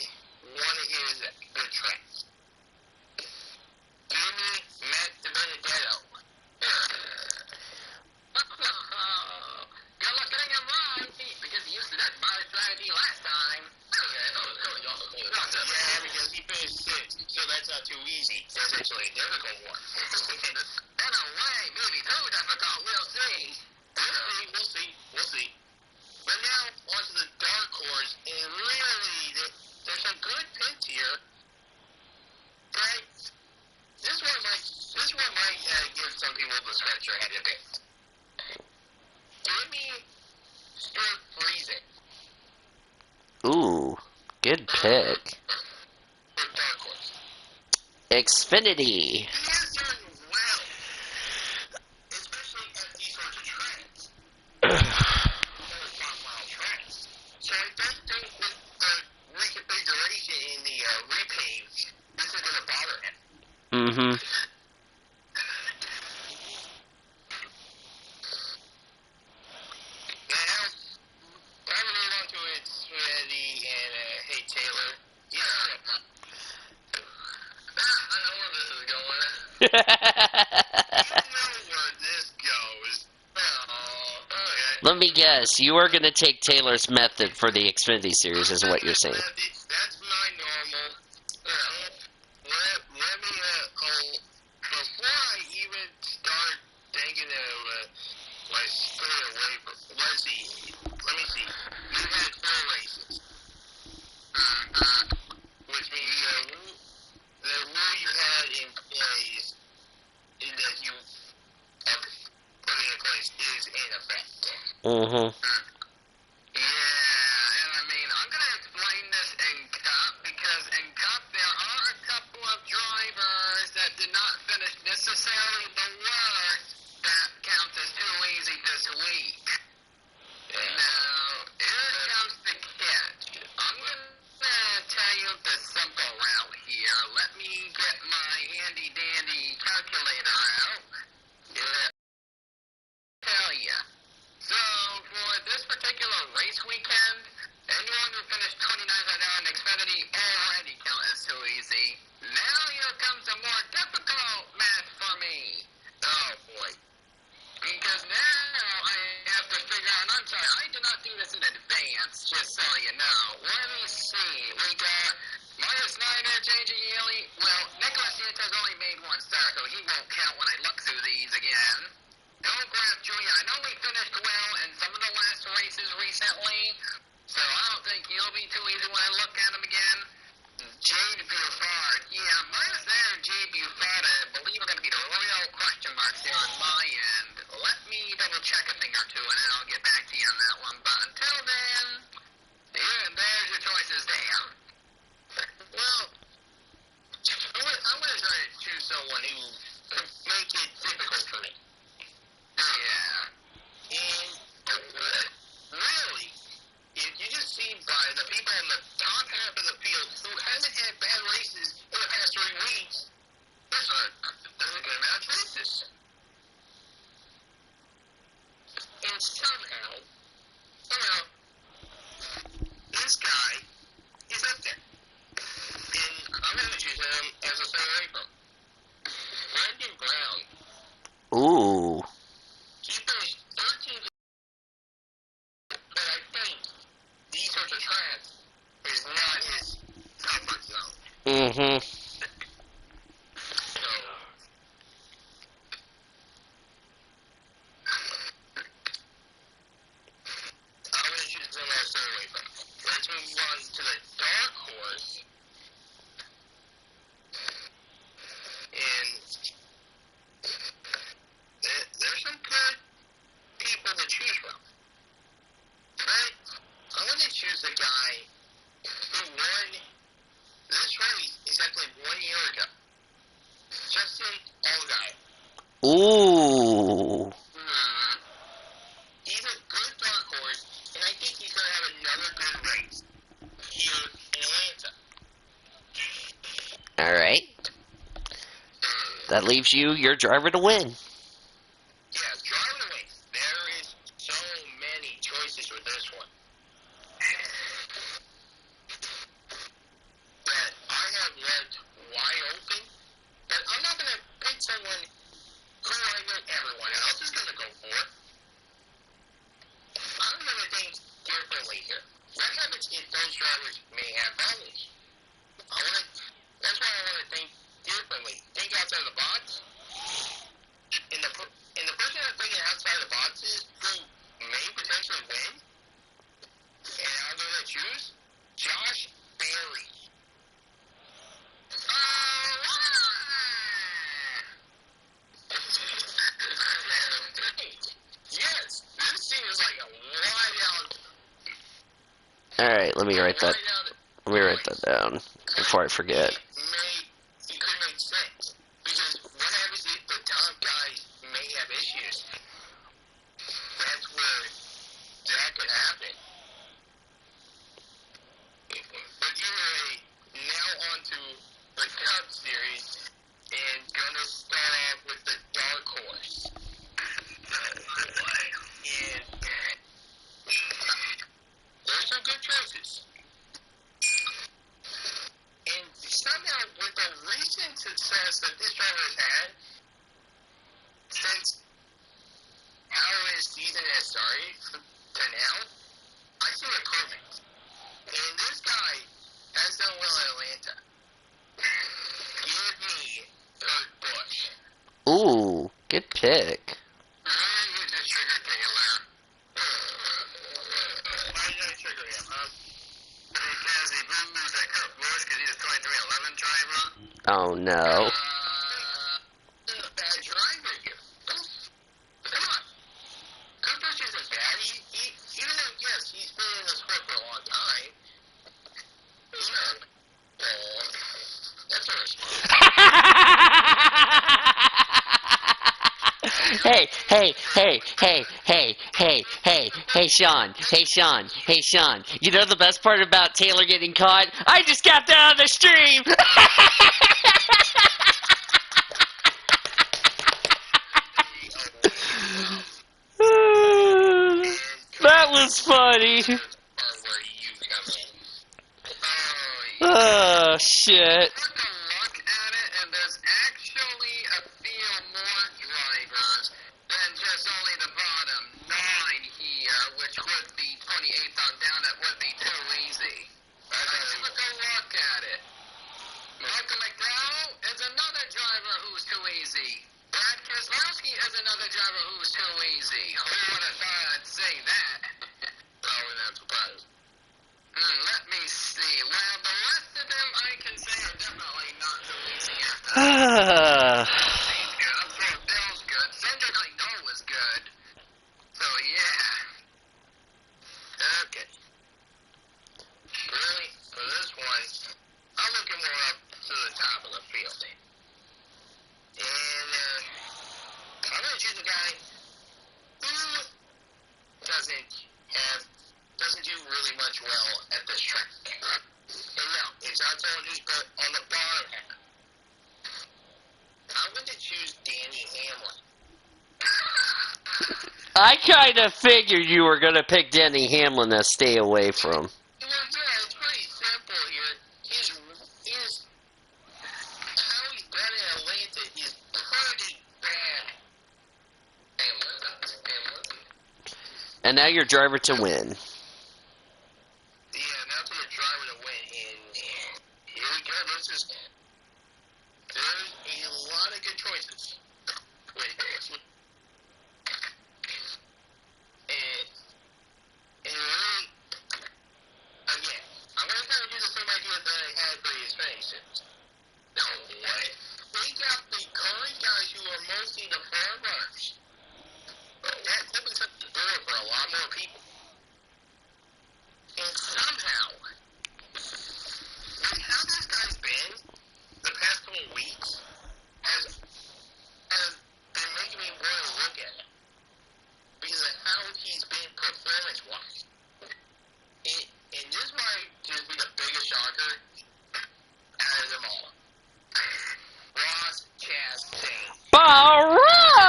one of his good tracks. Give me Matt Benedetto. Good luck getting him right, because he used to that by strategy last time. Yeah, because he finished sixth, so that's not too easy. That's actually a difficult one. In a way, maybe too difficult. We'll see. We'll see. But now, onto the dark horse, and really, there's some good picks here. Right? This one might give some people the scratch their head a bit. Give me Stuart Friesen. Ooh, good pick. For dark horse. Xfinity. He has done well, especially at these sorts of tracks. Tracks. So I don't think with the reconfiguration in the repave, this is going to bother him. Mm-hmm. Now, I'm going to move on to Xfinity and, hey, Taylor. Yeah. I know where this is going. You know where this goes. Oh, okay. Let me guess. You are going to take Taylor's method for the Xfinity series, is what you're saying. That's my normal. Let me, before I even start thinking of, let's stay away from, let's see. Let me see. You had 4 races. Which means the rule you had in place, that you put in place is in effect. Mm-hmm. Yeah, and I mean, I'm going to explain this in Cup, because in Cup there are a couple of drivers that did not finish necessarily the worst that counts as too easy this week. Now, here comes the catch. I'm going to tell you the simple route here. Let me get my handy-dandy calculator out. Yeah. Tell ya. So, for this particular race weekend, anyone who finished 29th or down in Xfinity already count as too easy. Now here comes a more difficult math for me. Oh, boy. Because now I have to figure out, I'm sorry, I did not do this in advance, just so you know. Let me see. We got Myers Snyder, J.J. Yaley. Well, Nicholas Santos only made 1 start, so he won't count when I look through these again. Graf Jr., I know he finished well in some of the last races recently, so I don't think he'll be too easy when I look at him again. Jade Buford, yeah, Myers there and Jade Buford, I believe are going to be the real question marks here on my end. Let me double check a thing or two, and then I'll get back to you on that one. But until then, yeah, there's your choices there. Well, I'm going to try to choose someone who could make it difficult for me. Yeah. And really, if you just see by the people in the top half of the field who haven't had bad races in the past 3 weeks, there's a good amount of choices. And somehow, this guy is up there. And I'm going to choose him as a center April. Brandon Brown. Ooh. He finished 13th, but I think Mm-hmm. So, I'm going to choose the one I'll stay away from. Let's move on to the dark horse. And there's some good people to choose from. But I'm going to choose the guy who won this race exactly 1 year ago. Justin Allgaier. Ooh. He's a good dark horse, and I think he's going to have another good race here in Atlanta. All right. That leaves you your driver to win. Yeah, driving away. There is so many choices with this one. That I have left wide open. But I'm not going to pick someone who I know everyone else is going to go for. I'm going to think differently here. What happens if those drivers may have problems? That's why I want to think differently. Think outside the box. And the person I'm thinking outside the box is who may potentially win. And I'm going to choose Josh Berry. Yes, this seems like a wide out. All right. Let me write that. Wide out. Let me write that down before I forget. It could make sense. Because what happens if the top guys may have issues? That's where that could happen. But anyway, now on to the Cup Series, and gonna start off with the dark horse. And there's some good choices. And somehow, with the recent success that this driver has had, since how his season has started to now, I see it perfect. And this guy has done well in Atlanta. Give me Kurt Busch. Ooh, good pick. Why did this trigger Taylor? Why did I trigger him, huh? Because he booed at Kurt Busch because he's a 2311 driver. Oh no. A bad driver here. Come on. Kurt Busch isn't bad. Even though, yes, he's been in the sport for a long time. That's a response. Hey, Sean. You know the best part about Taylor getting caught? I just got that on the stream. That was funny. Oh, shit. Took a look at it, and there's actually a few more drivers than just only the bottom 9 here, which would be 28th on down. That would be too easy. Let's look a look at it. Michael McDowell is another driver who's too easy. Brad Keselowski is another driver who's too easy. Who would have thought I'd say that? Probably not surprised. Let me see. Well, the rest of them I can say are definitely not too easy. Seems good. I'm sure Bill's good. Cindric I know was good. So, yeah. Okay. Really, for this one, I'm looking more up to the top of the field. And, I'm going to choose a guy who doesn't do really much well at this track. And no, it's not someone who's put on the bottom half. I'm going to choose Danny Hamlin. I kind of figured you were going to pick Denny Hamlin to stay away from. Well, yeah, it's pretty simple here. How he's done in Atlanta is pretty bad. Hamlin. And now your driver to win. Yeah, now to the driver to win. And here we go. This is which one? And this might just be the biggest shocker out of them all. Ross Chastain. Barra!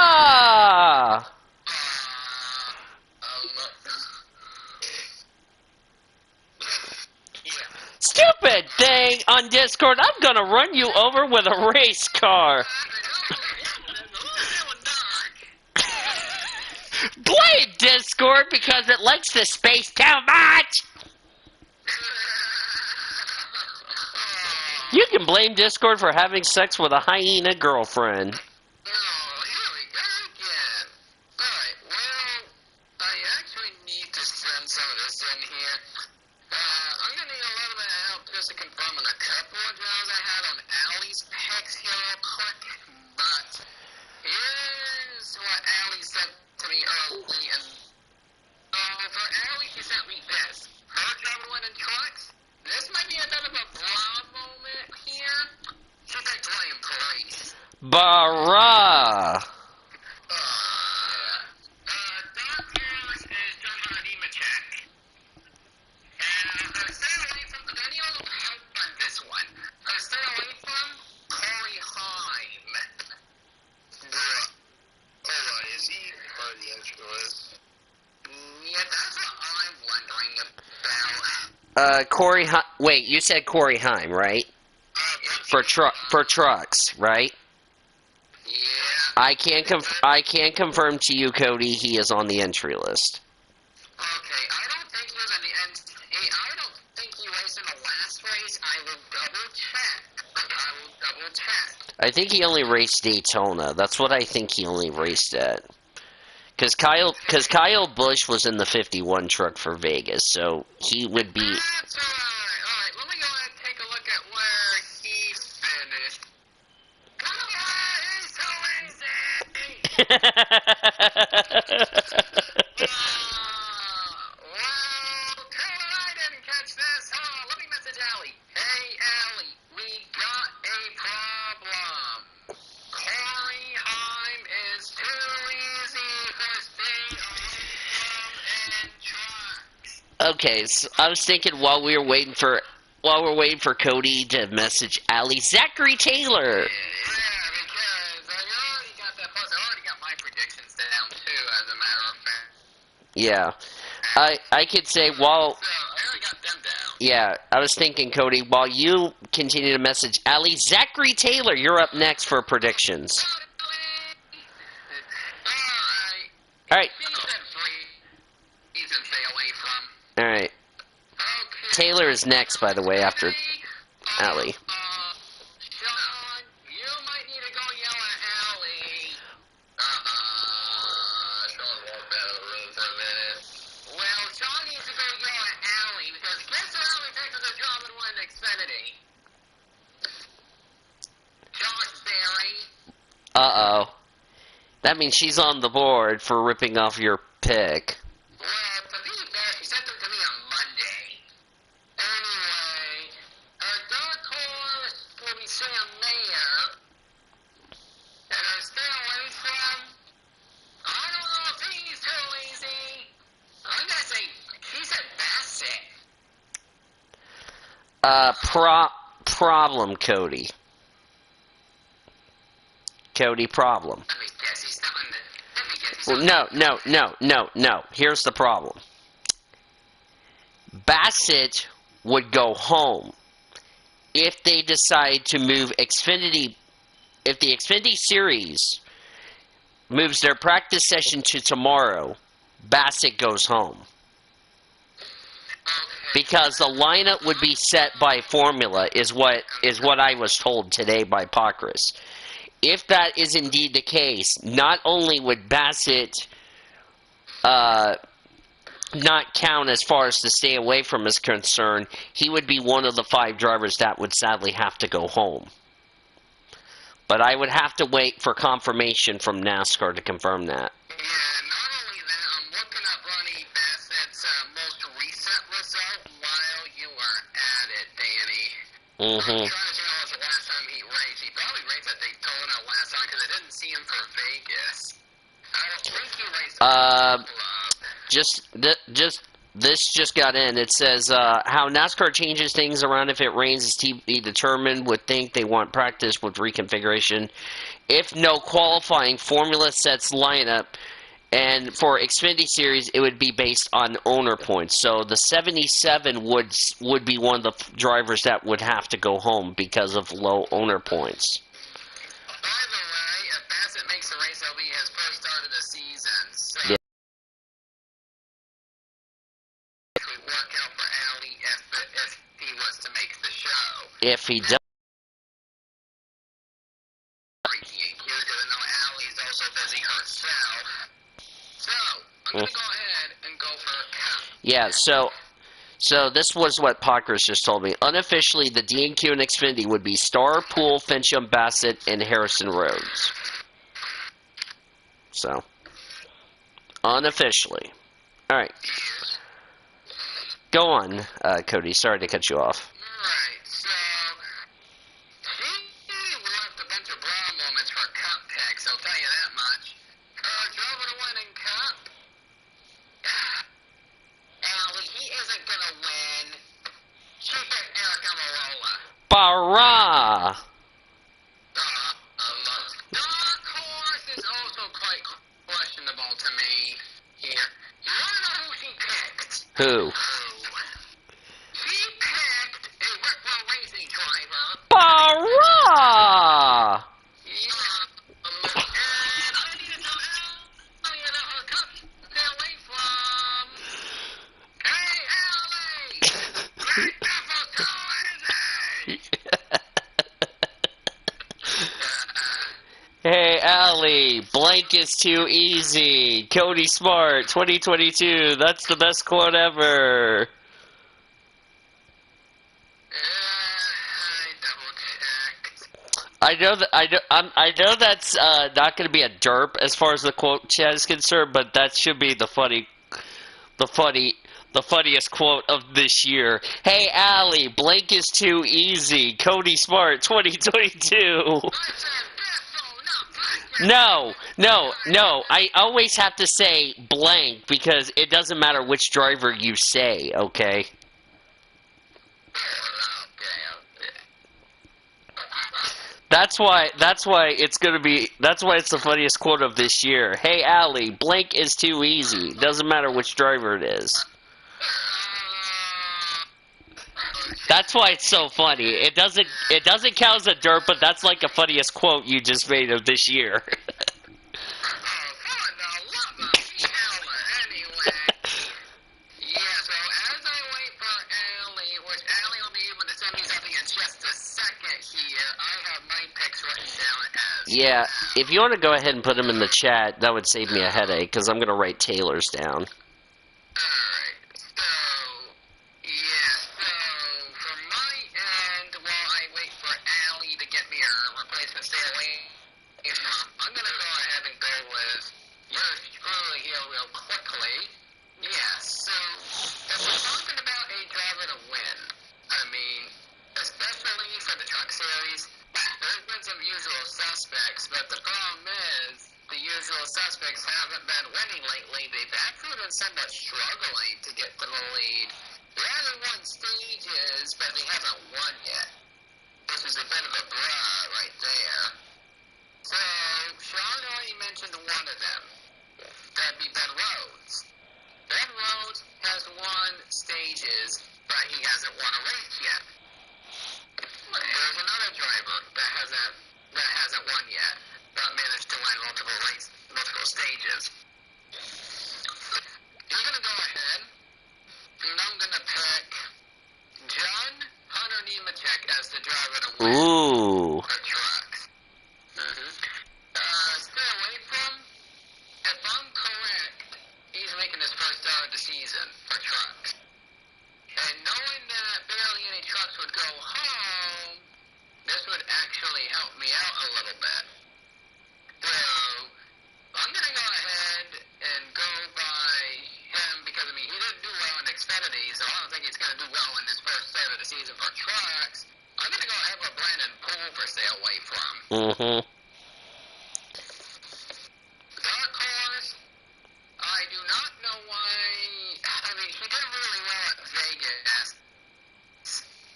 Yeah. Stupid thing on Discord. I'm gonna run you over with a race car. Blame Discord because it likes the space too much. You can blame Discord for having sex with a hyena girlfriend. Barra! Corey, wait, you said Corey Heim, right? For trucks, right? Yeah. I can confirm to you, Cody, he is on the entry list. Okay, I don't think he was on the end. I don't think he raced in the last race. I will double check. I think he only raced Daytona. That's what I think he only raced at. Because Kyle Busch was in the 51 truck for Vegas, so he would be. That's alright. Let me go ahead and take a look at where he finished. He's so easy! Well, Taylor, I didn't catch this. Let me message Allie. Hey, Allie, we got a problem. Corey Heim is too easy for staying away from trucks. Okay, so I was thinking while we're waiting for Cody to message Allie, Zachary Taylor. Yeah, because I already got that post. I already got my predictions down, too, as a matter of fact. Yeah, I could say while. So, I already got them down. Yeah, I was thinking, Cody, while you continue to message Allie, Zachary Taylor, you're up next for predictions. Alright. Alright. Taylor is next, by the way, after Allie. Sean, you might need to go yell at Allie. Sean walked out of the room for a minute. Well, Sean needs to go yell at Allie because guess who Allie takes as a job and won Xfinity? Josh Berry. Uh-oh. That means she's on the board for ripping off your pick. Well, to be fair, she sent them to me on Monday. Anyway, our dark horse will be Sam Mayer. And our stay away from, I don't know if he's too easy. I'm gonna say, he said Bassett. Problem, Cody. Cody, problem. Let me guess, he's not in the, let me guess, he's Well, no. Here's the problem. Bassett would go home if they decide to move Xfinity. If the Xfinity Series moves their practice session to tomorrow, Bassett goes home. Because the lineup would be set by formula, is what I was told today by Pockrass. If that is indeed the case, not only would Bassett not count as far as to stay away from is concerned, he would be one of the 5 drivers that would sadly have to go home. But I would have to wait for confirmation from NASCAR to confirm that. Yeah, not only that, I'm looking up Ronnie Bassett's most recent result while you are at it, Danny. I'm trying to figure out what's the last time he raced. He probably raced at Daytona last time because I didn't see him for Vegas. I don't think he raced at the club. This just got in. It says how NASCAR changes things around if it rains is to be determined. Would think they want practice with reconfiguration. If no qualifying, Formula sets lineup, and for Xfinity Series, it would be based on owner points. So the 77 would be one of the drivers that would have to go home because of low owner points. By the way, if Bassett makes the race, it'll be his first start of the season. So Yeah. it would work out for Ali if he was to make the show. If he does. Even though Allie's also busy herself. So, I'm going to go ahead and go for a cup. Yeah, so this was what Pockers just told me. Unofficially, the D&Q and Xfinity would be Starr, Poole, Fincham, Bassett, and Harrison Rhodes. So, unofficially. All right. Go on, Cody. Sorry to cut you off. Right, so he left a bunch of bra moments for cup picks, I'll tell you that much. Drove the winning cup. Allie, he isn't going to win. She picked Eric Amarola. Barra! Dark Horse is also quite questionable to me here. You want to know who she picked? Who? She picked a Rick Roll Racing driver. Barra! And I need to tell Allie that her cup stay away from. Hey, Allie! Great effort, Hey, Allie, blank is too easy. Cody Smart, 2022. That's the best quote ever. I double checked. I know that's not going to be a derp as far as the quote chat is concerned, but that should be the funniest quote of this year. Hey, Allie, blank is too easy. Cody Smart, 2022. No. I always have to say blank because it doesn't matter which driver you say, okay? That's why it's the funniest quote of this year. Hey, Allie, blank is too easy. Doesn't matter which driver it is. That's why it's so funny. It doesn't count as a derp, but that's like the funniest quote you just made of this year. Yeah, if you want to go ahead and put them in the chat, that would save me a headache, because I'm going to write Taylor's down. Ooh. Mm-hmm. Dark Horse, I do not know why he did really well at Vegas.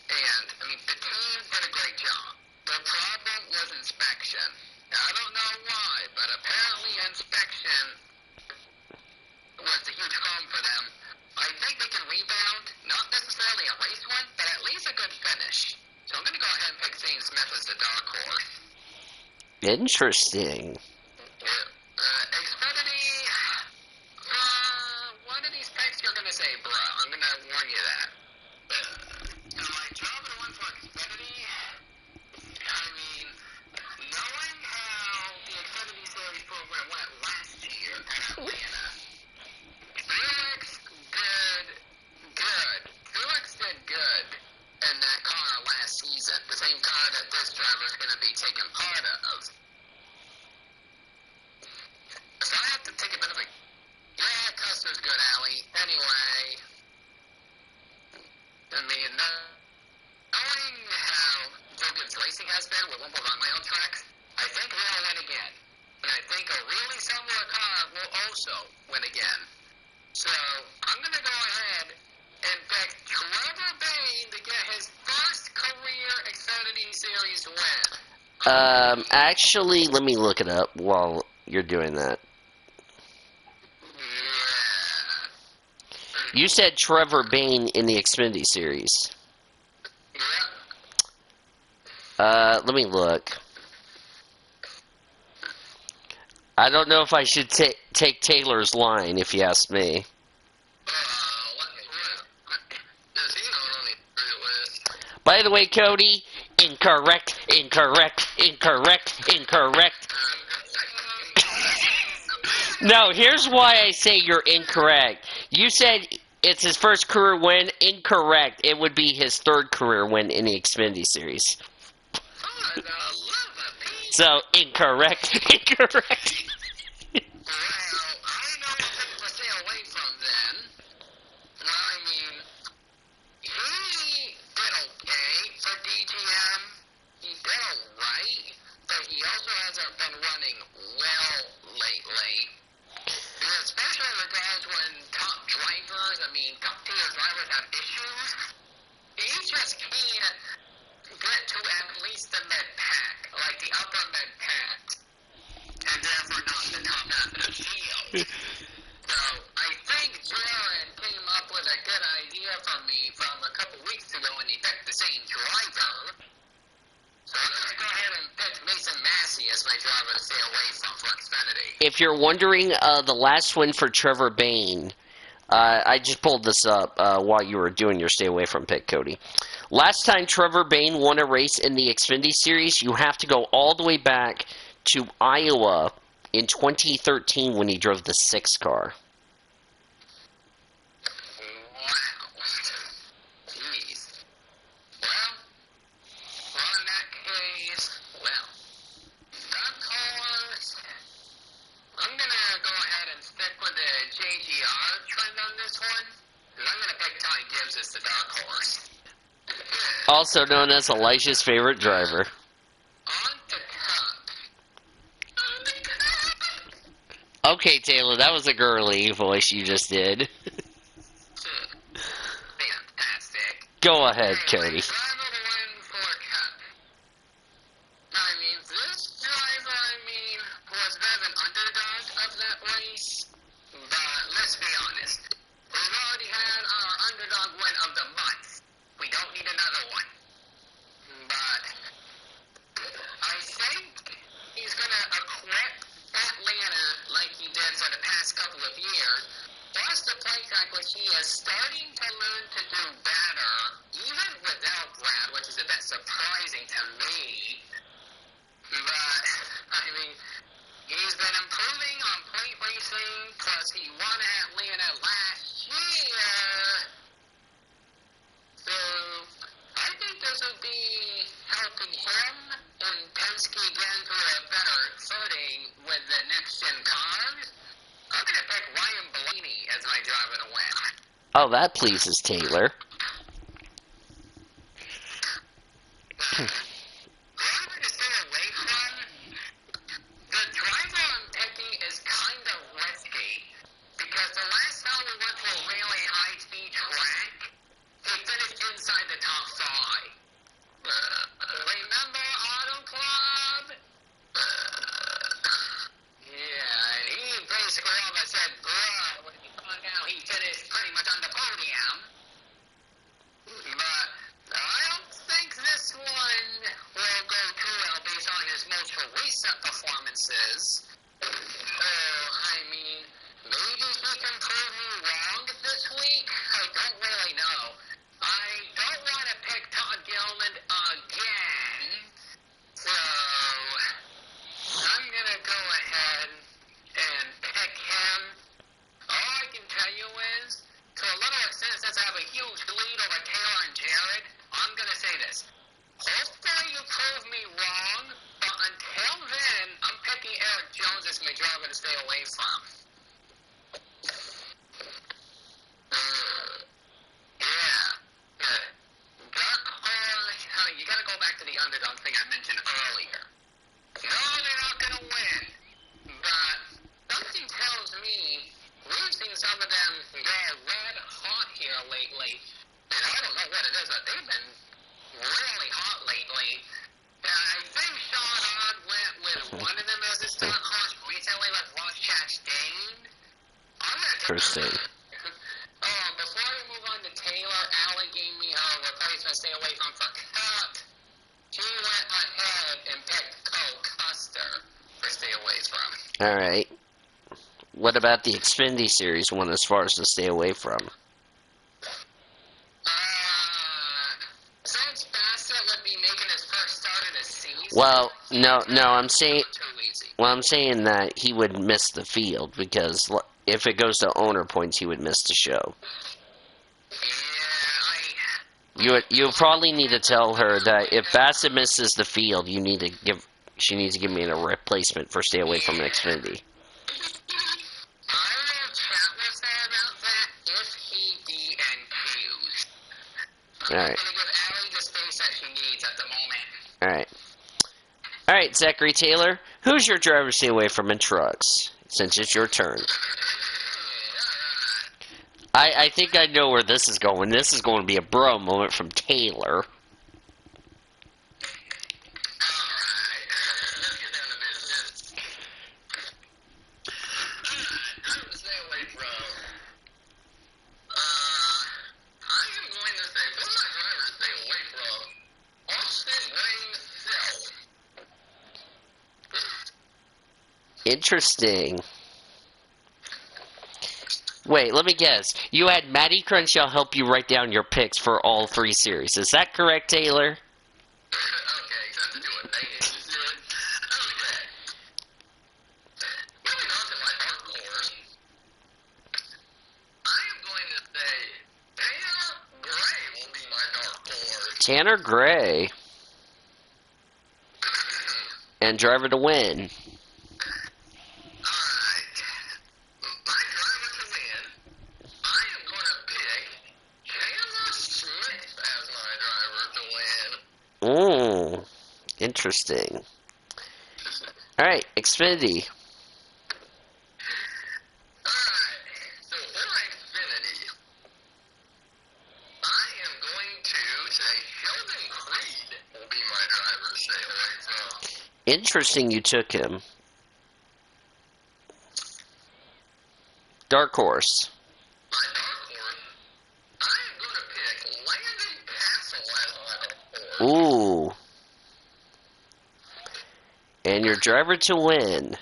And, I mean, the team did a great job. The problem was inspection. I don't know why, but apparently inspection was a huge problem for them. I think they can rebound, not necessarily a race one, but at least a good finish. So I'm going to go ahead and pick Zane Smith as the dark horse. Interesting. Xfinity, one of these picks you're going to say, bruh. I'm going to warn you that. My job at one for Xfinity, I mean, knowing how the Xfinity Series program went last year at Atlanta, Felix did good in that car last season, the same car that this driver is going to be taking part of. So I have to take a bit of a, yeah, Custer's good, Allie. Anyway, I mean, knowing how Hogan's racing has been with Wimbledon mile tracks, I think we'll win again. And I think a really similar car will also win again. So I'm going to go ahead and pick Trevor Bain to get his first career Xfinity Series win. Actually, let me look it up while you're doing that. Yeah. You said Trevor Bain in the Xfinity Series. Yeah. Let me look. I don't know if I should take Taylor's line, if you ask me. By the way, Cody, incorrect. No, here's why I say you're incorrect. You said it's his first career win. Incorrect. It would be his third career win in the Xfinity Series. So, incorrect. If you're wondering, the last win for Trevor Bain, I just pulled this up while you were doing your stay away from pick, Cody. Last time Trevor Bain won a race in the Xfinity Series, you have to go all the way back to Iowa in 2013 when he drove the 6 car. Also known as Elijah's favorite driver. Okay, Taylor, that was a girly voice you just did. Fantastic. Go ahead, Cody. Oh, that pleases Taylor. and I don't know what it is, but they've been really hot lately. And I think Sean Odd went with one of them as a stunt horse recently with Ross Chastain. Interesting. Before we move on to Taylor, Allie gave me her replacement stay away from for Cup. She went ahead and picked Cole Custer for stay away from. Alright. What about the Xfinity Series one as far as to stay away from? Since Bassett would be making his first start of the season. Well, no, I'm saying that he would miss the field because if it goes to owner points, he would miss the show. You probably need to tell her that if Bassett misses the field, she needs to give me a replacement for stay away from Xfinity. I will chat with her about that if he DNQs. I'm All right. going to give Allie the space that she needs at the moment. All right. All right, Zachary Taylor, who's your driver to stay away from in trucks? Since it's your turn. I think I know where this is going. This is going to be a bro moment from Taylor. Interesting. Wait, let me guess. You had Matty Crenshaw help you write down your picks for all 3 series. Is that correct, Taylor? Tanner Gray. And driver to win. Ooh, interesting. Alright, Xfinity. Interesting you took him. Dark horse. Ooh. And your driver to win.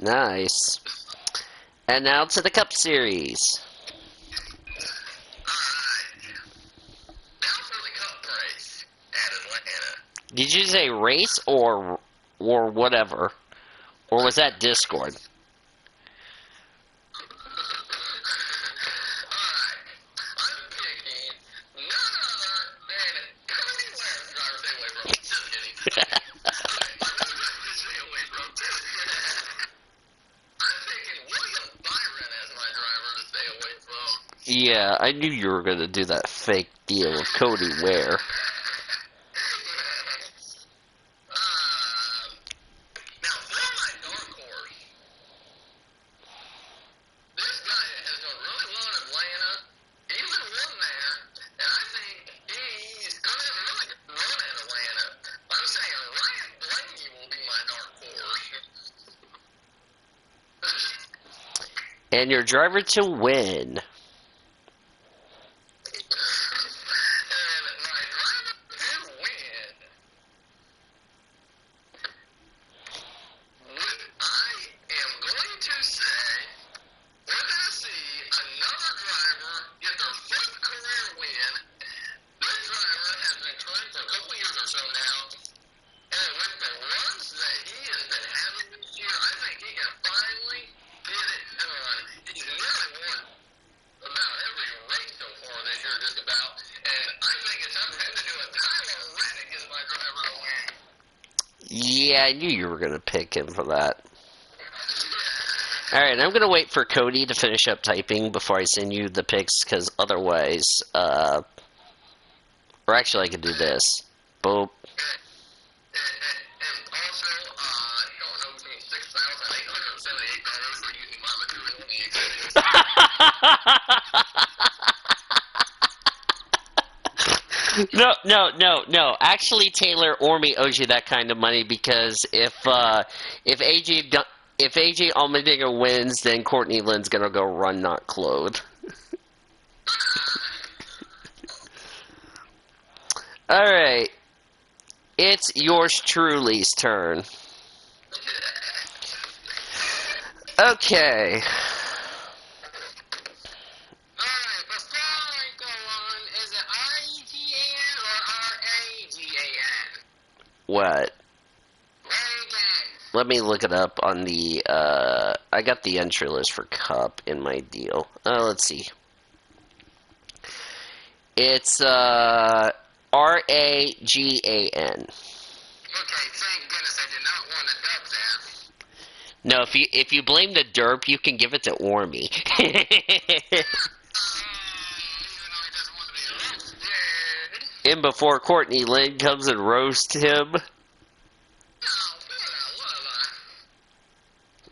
Nice. And now to the Cup Series. Did you say race or whatever? Or was that Discord? Yeah, I knew you were going to do that fake deal with Cody Ware. And your driver to win. Yeah, I knew you were going to pick him for that. Alright, I'm going to wait for Cody to finish up typing before I send you the picks, because otherwise, or actually I could do this. Boop. No. Actually, Taylor Orme owes you that kind of money because if AJ Allmendinger wins, then Courtney Lynn's gonna go run, not clothe. All right, it's yours truly's turn. Okay. What? Let me look it up on the, I got the entry list for Cup in my deal. Let's see. It's, Ragan. Okay, thank goodness I did not want to dub that. No, if you blame the derp, you can give it to Orme. Even though he doesn't want to be roasted. And before Courtney Lynn comes and roasts him,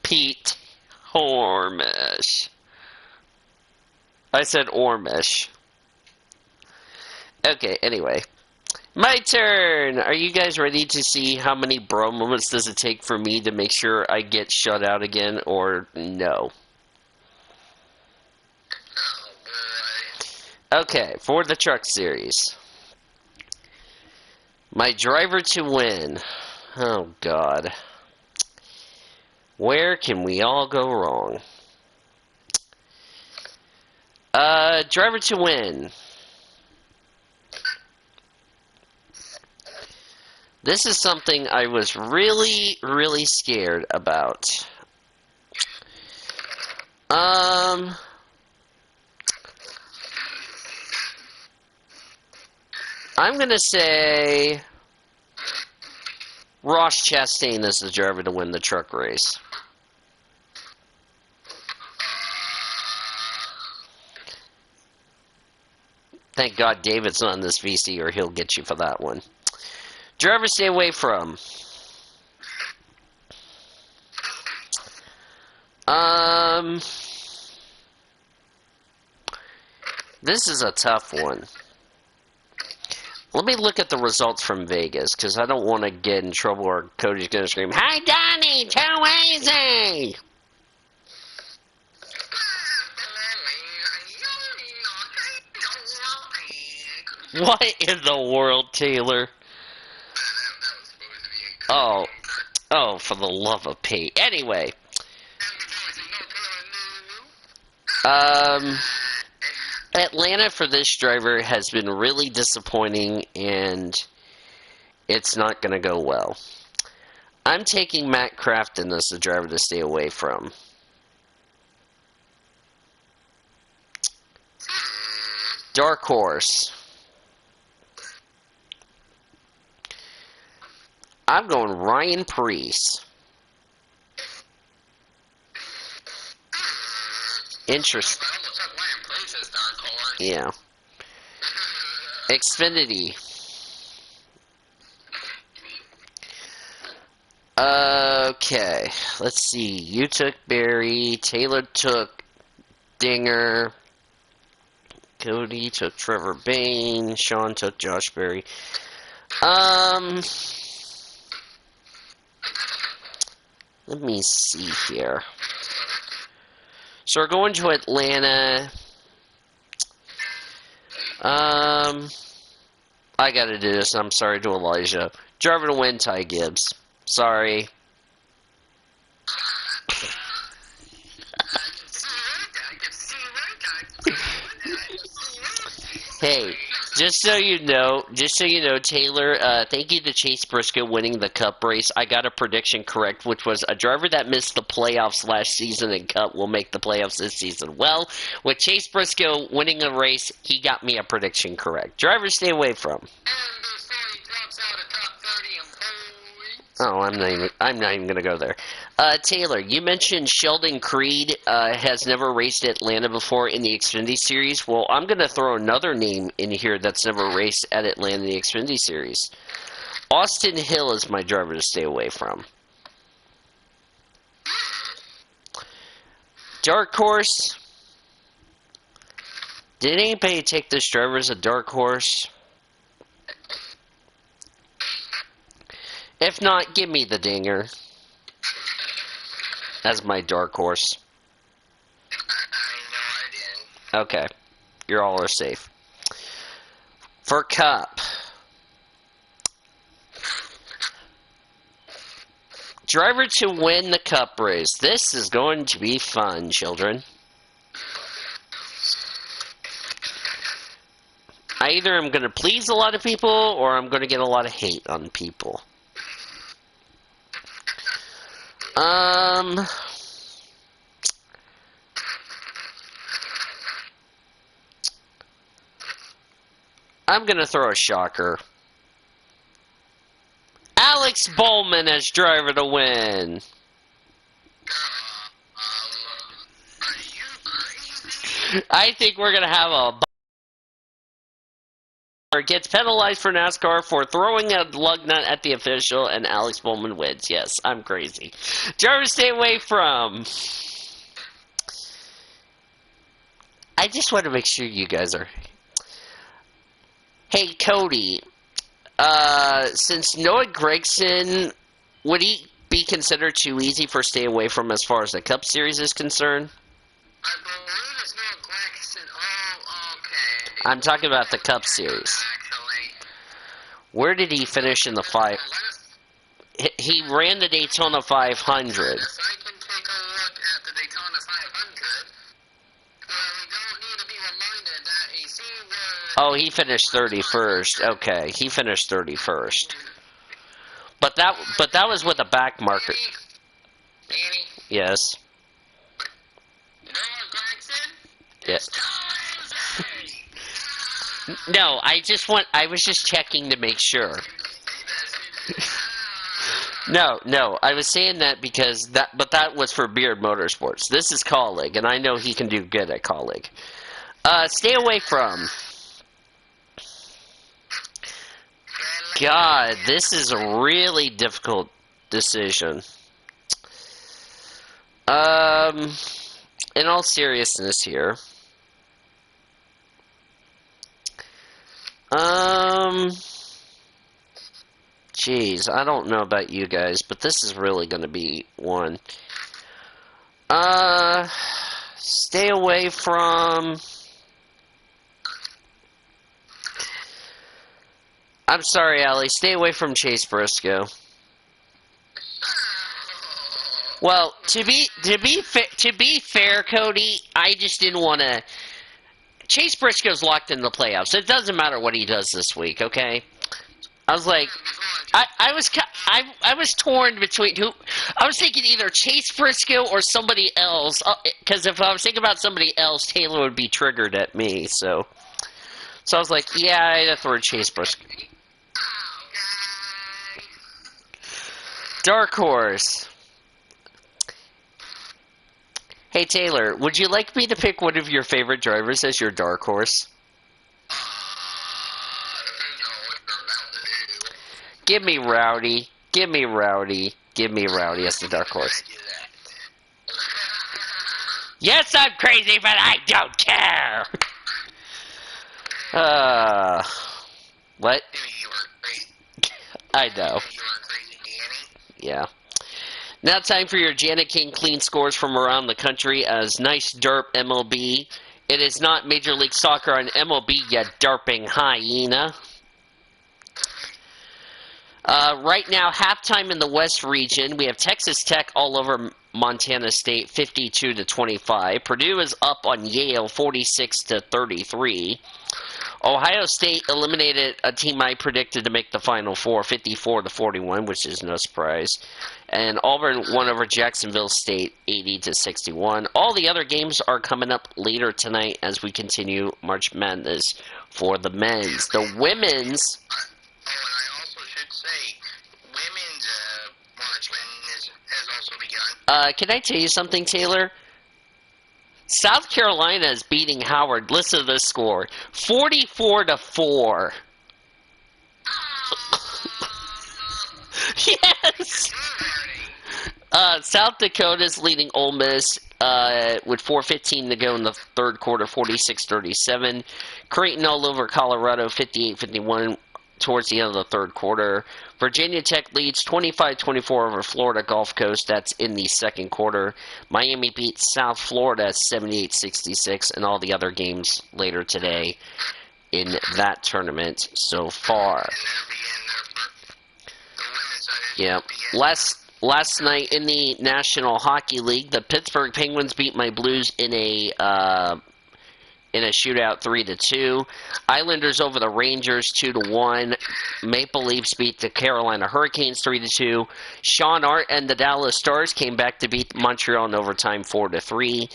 Pete Hormish. I said Ormish. Okay, anyway. My turn! Are you guys ready to see how many bro moments does it take for me to make sure I get shut out again, or no? Okay, for the truck series. My driver to win. Oh, God. Where can we all go wrong? Driver to win. This is something I was really, really scared about. I'm gonna say Ross Chastain is the driver to win the truck race. Thank God David's not in this VC or he'll get you for that one. Driver stay away from. This is a tough one. Let me look at the results from Vegas, because I don't want to get in trouble or Cody's going to scream, "Hi, Donnie, too easy!" What in the world, Taylor? Oh, for the love of Pete. Anyway. Atlanta for this driver has been really disappointing, and it's not going to go well. I'm taking Matt Crafton as the driver to stay away from. Dark horse. I'm going Ryan Preece. Interesting. Yeah. Xfinity. Okay. Let's see. You took Barry. Taylor took Dinger. Cody took Trevor Bain. Sean took Josh Berry. Let me see here. So we're going to Atlanta. I gotta do this. I'm sorry to Elijah. Driver to win, Ty Gibbs. Sorry. Hey, just so you know, Taylor, thank you to Chase Briscoe winning the Cup race. I got a prediction correct, which was a driver that missed the playoffs last season in Cup will make the playoffs this season. Well, with Chase Briscoe winning a race, he got me a prediction correct. Drivers stay away from. Oh, I'm not even gonna go there. Taylor, you mentioned Sheldon Creed has never raced at Atlanta before in the Xfinity Series. Well, I'm gonna throw another name in here that's never raced at Atlanta in the Xfinity Series. Austin Hill is my driver to stay away from. Dark horse. Did anybody take this driver as a dark horse? If not, give me the dinger as my dark horse. Okay. You all are safe. For Cup. Driver to win the Cup race. This is going to be fun, children. I either am going to please a lot of people or I'm going to get a lot of hate on people. I'm going to throw a shocker. Alex Bowman as driver to win. Are you crazy? I think we're going to have a gets penalized for NASCAR for throwing a lug nut at the official, and Alex Bowman wins. Yes, I'm crazy. Driver stay away from. I just want to make sure you guys are. Hey, Cody. Since Noah Gragson, would he be considered too easy for stay away from as far as the Cup Series is concerned? I believe it's not Gregson. Oh, okay. I'm talking about the Cup Series. Where did he finish in the five? He ran the Daytona 500. I can take a look at the Daytona 500. Well, we don't need to be reminded that a C-word... Oh, he finished 31st. Okay, he finished 31st. But that was with a back marker. Danny? Yes. Noah Gregson? Yes. No, I was just checking to make sure. No, I was saying that because that was for Beard Motorsports. This is Colleague, and I know he can do good at Colleague. Stay away from. God, this is a really difficult decision. In all seriousness here. Jeez, I don't know about you guys, but this is really going to be one. Stay away from... I'm sorry, Allie. Stay away from Chase Briscoe. Well, to be fair, Cody, I just didn't want to... Chase Briscoe's locked in the playoffs. It doesn't matter what he does this week, okay? I was like... I was torn between who. I was thinking either Chase Briscoe or somebody else. Because if I was thinking about somebody else, Taylor would be triggered at me. So I was like, yeah, I'd have to throw Chase Briscoe. Dark horse. Hey Taylor, would you like me to pick one of your favorite drivers as your dark horse? Give me Rowdy. Give me Rowdy. Give me Rowdy as the dark horse. Yes, I'm crazy, but I don't care. What? I know. Yeah. Now time for your Janet King clean scores from around the country as nice derp MLB. It is not Major League Soccer on MLB, you derping hyena. Right now, halftime in the West region, we have Texas Tech all over Montana State, 52-25. Purdue is up on Yale, 46-33. Ohio State eliminated a team I predicted to make the Final Four, 54-41, which is no surprise. And Auburn won over Jacksonville State, 80-61. All the other games are coming up later tonight as we continue March Madness for the men's. The women's... else what we got? Can I tell you something, Taylor? South Carolina is beating Howard. Listen to this score: 44-4. Yes. South Dakota's leading Ole Miss with 4:15 to go in the third quarter, 46-37. Creighton all over Colorado, 58-51 towards the end of the third quarter. Virginia Tech leads 25-24 over Florida Gulf Coast. That's in the second quarter. Miami beats South Florida 78-66, and all the other games later today in that tournament so far. Yeah. Last night in the National Hockey League, the Pittsburgh Penguins beat my Blues in a shootout 3-2. Islanders over the Rangers 2-1. Maple Leafs beat the Carolina Hurricanes 3-2. Sean Art and the Dallas Stars came back to beat Montreal in overtime 4-3.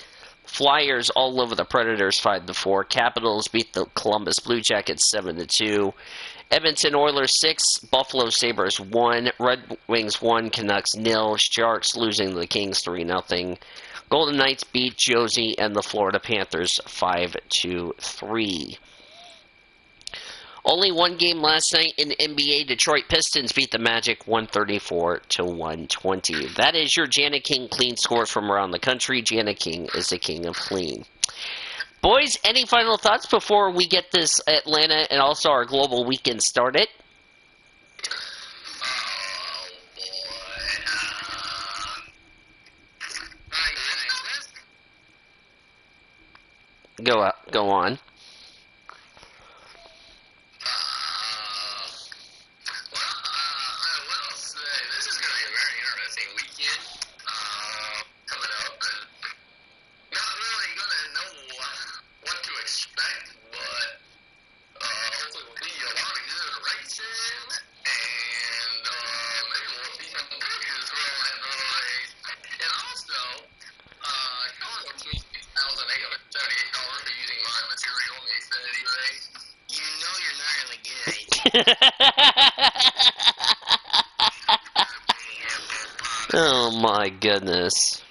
Flyers all over the Predators 5-4. Capitals beat the Columbus Blue Jackets 7-2. Edmonton Oilers 6, Buffalo Sabres 1, Red Wings 1, Canucks 0, Sharks losing to the Kings 3-0. Golden Knights beat Josie and the Florida Panthers 5-3. Only one game last night in the NBA. Detroit Pistons beat the Magic 134-120. That is your Janet King clean scores from around the country. Janet King is the king of clean. Boys, any final thoughts before we get this Atlanta and also our global weekend started? Go on. Oh my goodness.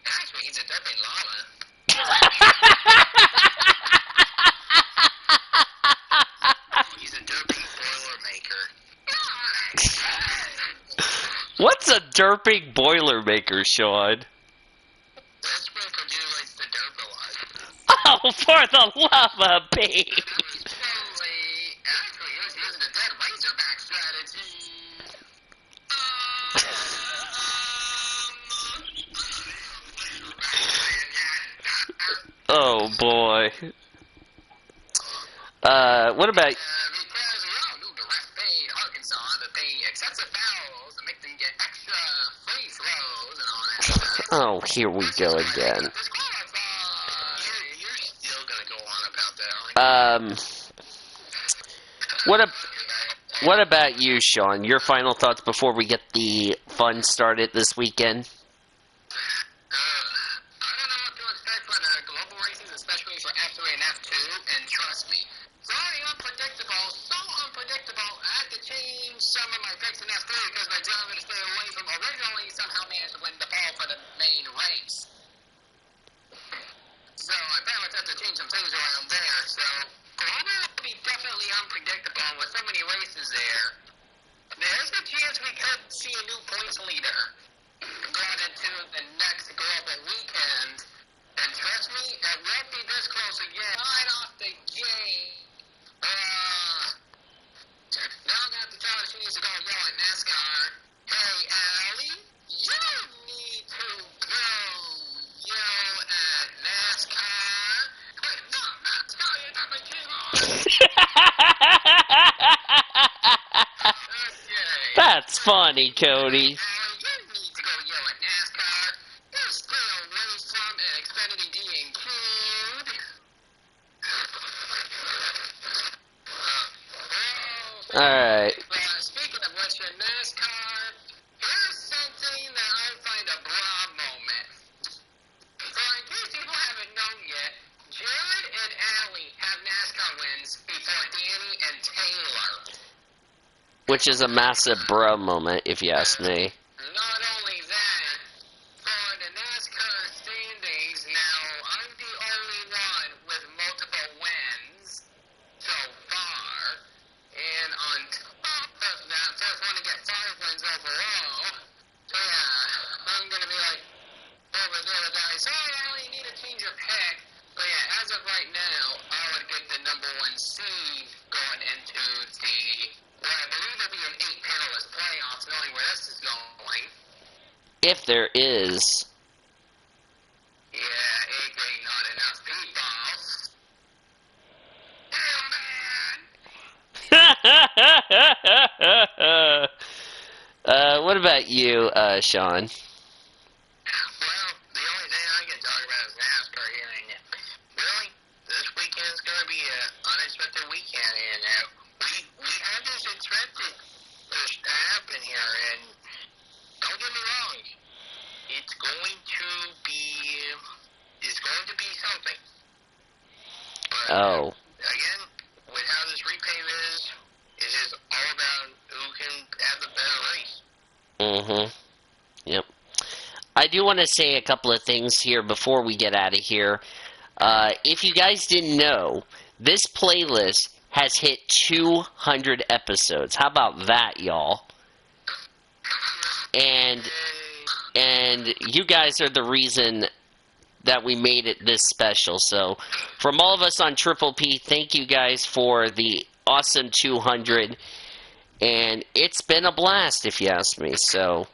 Actually, he's a derping llama. He's a derping Boilermaker. What's a derping Boilermaker, Sean? That's when Purdue likes to derp a lot. Oh, for the love of Pete! Actually, he was using a dead razorback strategy. Oh boy. What about? Because we all knew the ref paid Arkansas to pay excessive fouls to make them get extra free throws and all that stuff. Oh, here we go again. You're still gonna go on about that, aren't you? What about you, Sean? Your final thoughts before we get the fun started this weekend? I don't know what to expect for the global races, especially for F3 and F2, and trust me, very unpredictable, so unpredictable, I had to change some of my picks in F3 because my job is to stay away from originally somehow managed to win the ball for the main race. So I pretty much have to change some things around there, so global will be definitely unpredictable with so many races there. There's a chance we could see a new points leader going into the next global weekend. And trust me, it won't be this close again. Right off the gate. Now I'm going to have to tell her she needs to go yell at NASCAR. Hey, Allie, you need to go yell at NASCAR. Wait, no, NASCAR, you're not the king Okay. That's funny, Cody. You need to go yell at NASCAR. You're still away from an Xfinity DNQ'd. Alright. Speaking of which, in NASCAR, here's something that I find a bra moment. So in case people haven't known yet, Jared and Allie have NASCAR wins before Danny and Taylor. Which is a massive bro moment, if you ask me. If there is. Yeah, it ain't not enough people. Damn, man. What about you, Sean? Well, the only thing I can talk about is NASCAR here, and really, this weekend's going to be an unexpected weekend, and we had this expected to happen here, and don't get me wrong, it's going to be something. But Oh. again, with how this repave is, it's just all about who can have the better race. Mm-hmm. Yep. I do want to say a couple of things here before we get out of here. If you guys didn't know, this playlist has hit 200 episodes. How about that, y'all? And you guys are the reason that we made it this special. So, from all of us on Triple P, thank you guys for the awesome 200. And it's been a blast, if you ask me. So,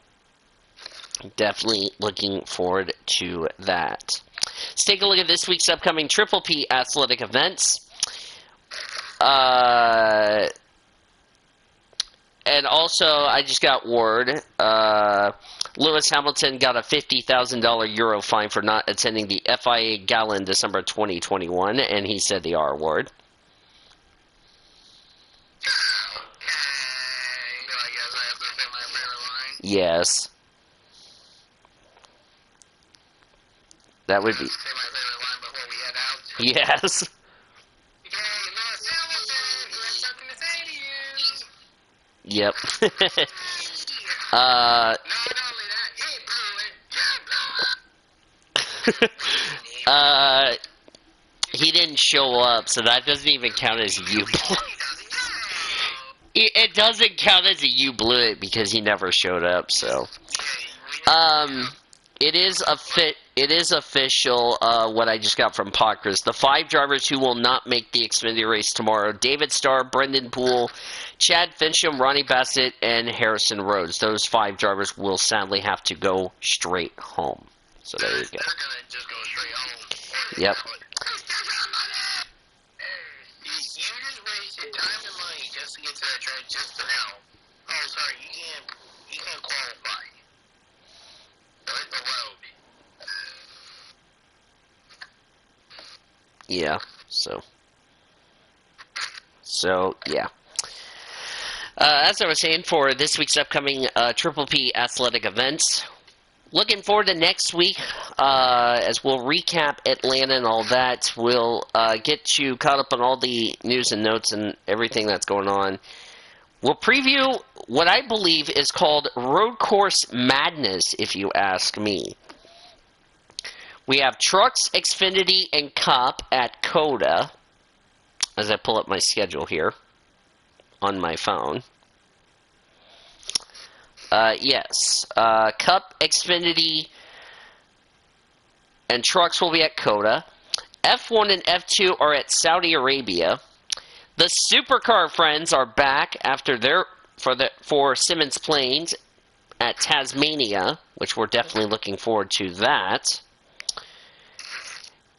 definitely looking forward to that. Let's take a look at this week's upcoming Triple P athletic events. And also, I just got word, Lewis Hamilton got a $50,000 Euro fine for not attending the FIA Gala in December 2021, and he said the R word. Yes. That would be. Yes. Yep. He didn't show up, so that doesn't even count as you blew it. It doesn't count as a you blew it because he never showed up, so. It is official, what I just got from Pockers. The 5 drivers who will not make the Xfinity race tomorrow: David Starr, Brendan Poole, Chad Fincham, Ronnie Bassett, and Harrison Rhodes. Those 5 drivers will sadly have to go straight home. So there you go. They're gonna just go straight home. Yep. You just wasted time and money just to get to that track just to now. Oh, sorry, you can't qualify. So hit the road. Yeah. So yeah. As I was saying, for this week's upcoming Triple P athletic events, looking forward to next week, as we'll recap Atlanta and all that. We'll get you caught up on all the news and notes and everything that's going on. We'll preview what I believe is called Road Course Madness, if you ask me. We have Trucks, Xfinity, and Cup at COTA, as I pull up my schedule here on my phone. Yes. Cup, Xfinity, and Trucks will be at COTA. F1 and F2 are at Saudi Arabia. The Supercar friends are back after for Simmons Plains at Tasmania, which we're definitely looking forward to that.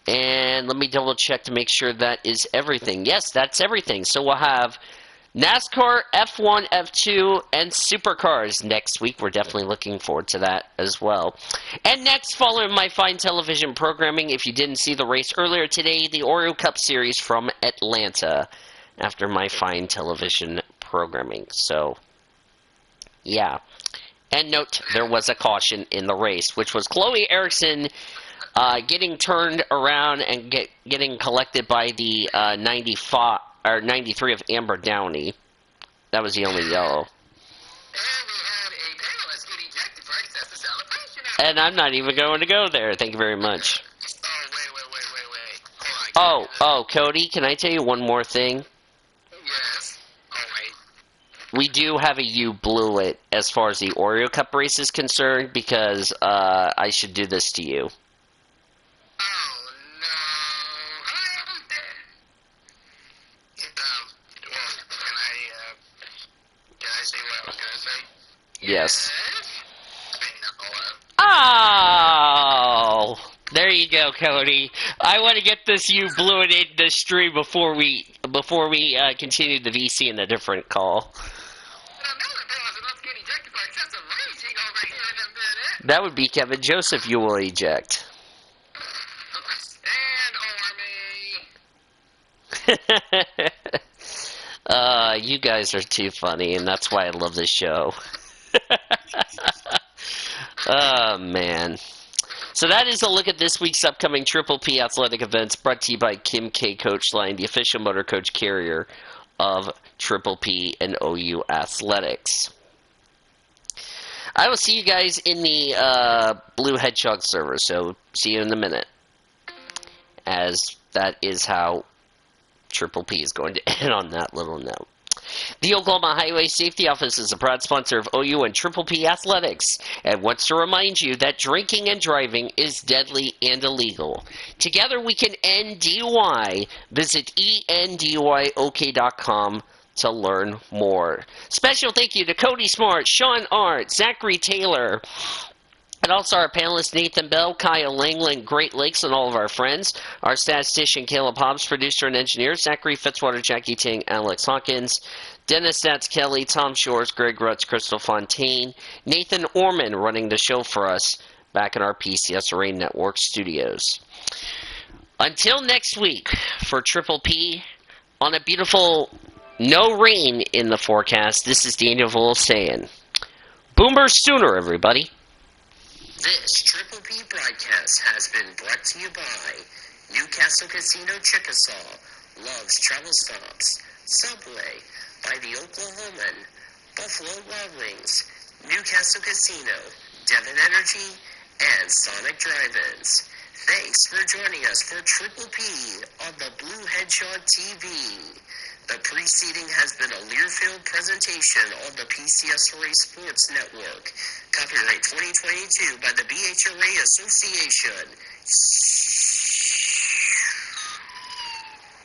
And let me double check to make sure that is everything. Yes, that's everything. So we'll have NASCAR, F1, F2, and Supercars next week. We're definitely looking forward to that as well. And next, following my fine television programming, if you didn't see the race earlier today, the Oreo Cup Series from Atlanta after my fine television programming. So, yeah. And note, there was a caution in the race, which was Chloe Erickson getting turned around and getting collected by the 93 of Amber Downey. That was the only yellow. And I'm not even going to go there. Thank you very much. Oh, wait. Oh, Cody, can I tell you one more thing? Yes. Oh, wait. We do have a you blew it as far as the Oreo Cup race is concerned, because I should do this to you. Oh, no. Can I say what I was going to say? Yes. It's been knuckle up. Oh! There you go, Cody. I want to get this you blew it in the stream before we continue the VC in a different call. That would be Kevin Joseph you will eject. You guys are too funny, and that's why I love this show. Oh, man. So that is a look at this week's upcoming Triple P athletic events brought to you by Kim K Coach Line, the official motor coach carrier of Triple P and OU Athletics. I will see you guys in the Blue Hedgehog server, so see you in a minute. As that is how Triple P is going to end on that little note. The Oklahoma Highway Safety Office is a proud sponsor of OU and Triple P Athletics and wants to remind you that drinking and driving is deadly and illegal. Together we can end DUI. Visit endyok.com to learn more. Special thank you to Cody Smart, Sean Art, Zachary Taylor, and also our panelists Nathan Bell, Kyle Langland, Great Lakes, and all of our friends. Our statistician Caleb Hobbs, producer and engineer, Zachary Fitzwater, Jackie Ting, Alex Hawkins, Dennis Stats Kelly, Tom Shores, Greg Rutz, Crystal Fontaine, Nathan Orman running the show for us back in our PCSRA Network studios. Until next week for Triple P on a beautiful no rain in the forecast, this is Daniel Vole saying, Boomer Sooner, everybody. This Triple P broadcast has been brought to you by Newcastle Casino Chickasaw, Love's Travel Stops, Subway, by the Oklahoman, Buffalo Wild Wings, Newcastle Casino, Devon Energy, and Sonic Drive-Ins. Thanks for joining us for Triple P on the Blue Hedgehog TV. The preceding has been a Learfield presentation on the PCSRA Sports Network. Copyright 2022 by the BHRA Association.